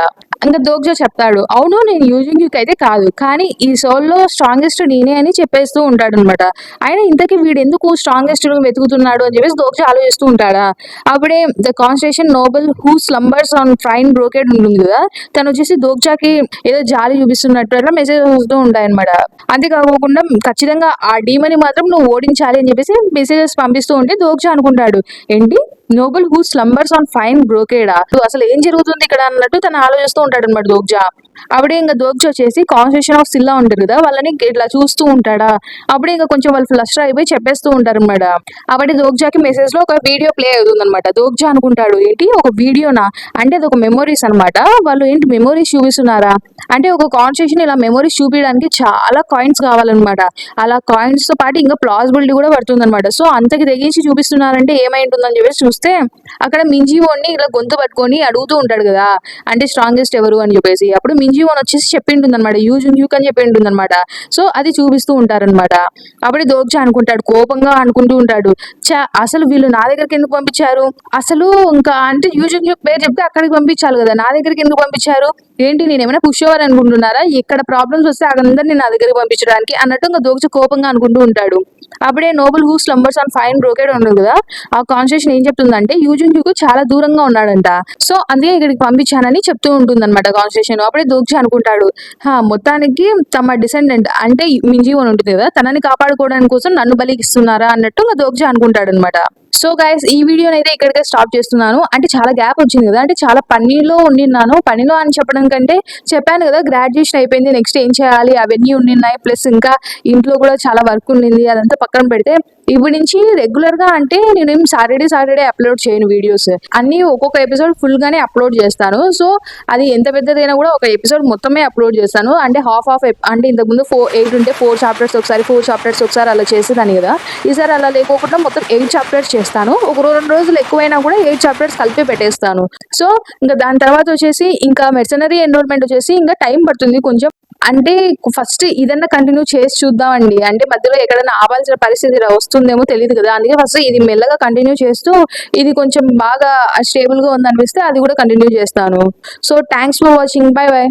ఇంకా దోగ్జా చెప్తాడు, అవును నేను యూజింగ్ యూక్ అయితే కాదు, కానీ ఈ సోల్లో స్ట్రాంగెస్ట్ నేనే అని చెప్పేస్తూ ఉంటాడు అనమాట. ఆయన ఇంతకీ వీడు ఎందుకు స్ట్రాంగెస్ట్ వెతుకుతున్నాడు అని చెప్పేసి దోగ్జా ఆలోచిస్తూ ఉంటాడా. అప్పుడే the constitution noble who slumbers on fine brocade ఉంటుంది కదా, తను వచ్చేసి దోగ్జాకి ఏదో జాలి చూపిస్తున్నట్టు అట్లా మెసేజ్ వస్తూ ఉంటాయి అనమాట. అంతేకాకుండా ఖచ్చితంగా ఆ డీమని మాత్రం నువ్వు ఓడించాలి అని చెప్పేసి మెసేజెస్ పంపిస్తూ ఉంటే దోగ్జా అనుకుంటాడు, ఏంటి noble who slumbers on fine బ్రోకేడా, అసలు ఏం జరుగుతుంది ఇక్కడ అన్నట్టు తను ఆలోచిస్తూ ఉంటాడు అనమాట దోగ్జా. అప్పుడే ఇంకా దోగ్జా వచ్చేసి కాన్స్టిట్యూషన్ ఆఫ్ సిల్లా ఉంటారు కదా, వాళ్ళని ఇట్లా చూస్తూ ఉంటాడా. అప్పుడే ఇంకా కొంచెం వాళ్ళు ఫ్లస్టర్ అయిపోయి చెప్పేస్తూ ఉంటారు అనమాట. అప్పటి దోగ్జాకి మెసేజ్ లో ఒక వీడియో ప్లే అవుతుంది అనమాట. దోగ్జా అనుకుంటాడు ఏంటి ఒక వీడియోనా, అంటే అది ఒక మెమోరీస్ అనమాట. వాళ్ళు ఏంటి మెమోరీస్ చూపిస్తున్నారా అంటే ఒక కాన్స్టిట్యూషన్ ఇలా మెమోరీస్ చూపించడానికి చాలా కాయిన్స్ కావాలన్నమాట. అలా కాయిన్స్ తో పాటు ఇంకా ప్లాజిబిలిటీ కూడా పడుతుంది అనమాట. సో అంతకి తెగించి చూపిస్తున్నారంటే ఏమై ఉంటుందని చెప్పేసి చూస్తే అక్కడ మింజీవోని ఇలా గొంతు పట్టుకొని అడుగుతూ ఉంటాడు కదా, అంటే స్ట్రాంగెస్ట్ ఎవరు అని చెప్పేసి. అప్పుడు మింజీవోన్ వచ్చేసి చెప్పింటుంది అనమాట, యూక్ అని చెప్పి ఉంటుంది అనమాట. సో అది చూపిస్తూ ఉంటారనమాట. అప్పుడు దోగ్జా అనుకుంటాడు, కోపంగా అనుకుంటూ ఉంటాడు, అసలు వీళ్ళు నా దగ్గరికి ఎందుకు పంపించారు, అసలు ఇంకా అంటే యూక్ పేరు చెప్తే అక్కడికి పంపించాలి కదా, నా దగ్గరికి ఎందుకు పంపించారు, ఏంటి నేను ఏమైనా పుష్ ఓవర్ అనుకుంటున్నారా, ఇక్కడ ప్రాబ్లమ్స్ వస్తే అందరినీ నా దగ్గరికి పంపించడానికి అన్నట్టు ఇంకా దోగ్జా కోపంగా అనుకుంటూ ఉంటాడు. అప్పుడే noble who slumbers on fine brocade ఉండదు కదా, ఆ కాన్స్టిట్యూషన్ ఏం చెప్తుందంటే యూజున్జుకు చాలా దూరంగా ఉన్నాడంట. సో అందుకే ఇక్కడికి పంపించానని చెప్తూ ఉంటుంది అనమాట కాన్స్టిట్యూషన్. అప్పుడే దోగ్జా అనుకుంటాడు, మొత్తానికి తమ డిసెండెంట్ అంటే మింజీవోన్ ఉంటుంది కదా, తనని కాపాడుకోవడానికి కోసం నన్ను బలికి ఇస్తున్నారా అన్నట్టు ఇంకా దోగ్జా అనుకుంటాడు అనమాట. సో గైస్ ఈ వీడియోని అయితే ఇక్కడికే స్టాప్ చేస్తున్నాను. అంటే చాలా గ్యాప్ వచ్చింది కదా, అంటే చాలా పనిలో ఉండిన్నాను. పనిలో అని చెప్పడం కంటే చెప్పాను కదా గ్రాడ్యుయేషన్ అయిపోయింది, నెక్స్ట్ ఏం చేయాలి అవన్నీ ఉండిన్నాయి, ప్లస్ ఇంకా ఇంట్లో కూడా చాలా వర్క్ ఉండింది, అదంతా పక్కన పెడితే ఇప్పటి నుంచి రెగ్యులర్ గా అంటే నేనేం సాటర్డే అప్లోడ్ చేయను వీడియోస్ అన్ని, ఒక్కొక్క ఎపిసోడ్ ఫుల్ గానే అప్లోడ్ చేస్తాను. సో అది ఎంత పెద్దదైనా కూడా ఒక ఎపిసోడ్ మొత్తమే అప్లోడ్ చేస్తాను. అంటే హాఫ్ అంటే ఇంతకుముందు 8 ఉంటే 4 చాప్టర్స్ ఒకసారి, 4 చాప్టర్స్ ఒకసారి అలా చేసేదాన్ని కదా. ఈసారి అలా లేకోకుండా మొత్తం 8 చాప్టర్స్ చేస్తాను. ఒక 2 రోజులు ఎక్కువైనా కూడా 8 చాప్టర్స్ కలిపి పెట్టేస్తాను. సో ఇంకా దాని తర్వాత వచ్చేసి ఇంకా మెర్సనరీ ఎన్రోల్మెంట్ వచ్చేసి ఇంకా టైం పడుతుంది కొంచెం. అంటే ఫస్ట్ ఇదన్నా కంటిన్యూ చేసి చూద్దామండి, అంటే మధ్యలో ఎక్కడైనా ఆపాల్సిన పరిస్థితి వస్తుందేమో తెలియదు కదా, అందుకే ఫస్ట్ ఇది మెల్లగా కంటిన్యూ చేస్తూ ఇది కొంచెం బాగా స్టేబుల్ గా ఉందనిపిస్తే అది కూడా కంటిన్యూ చేస్తాను. So thanks for watching, by by.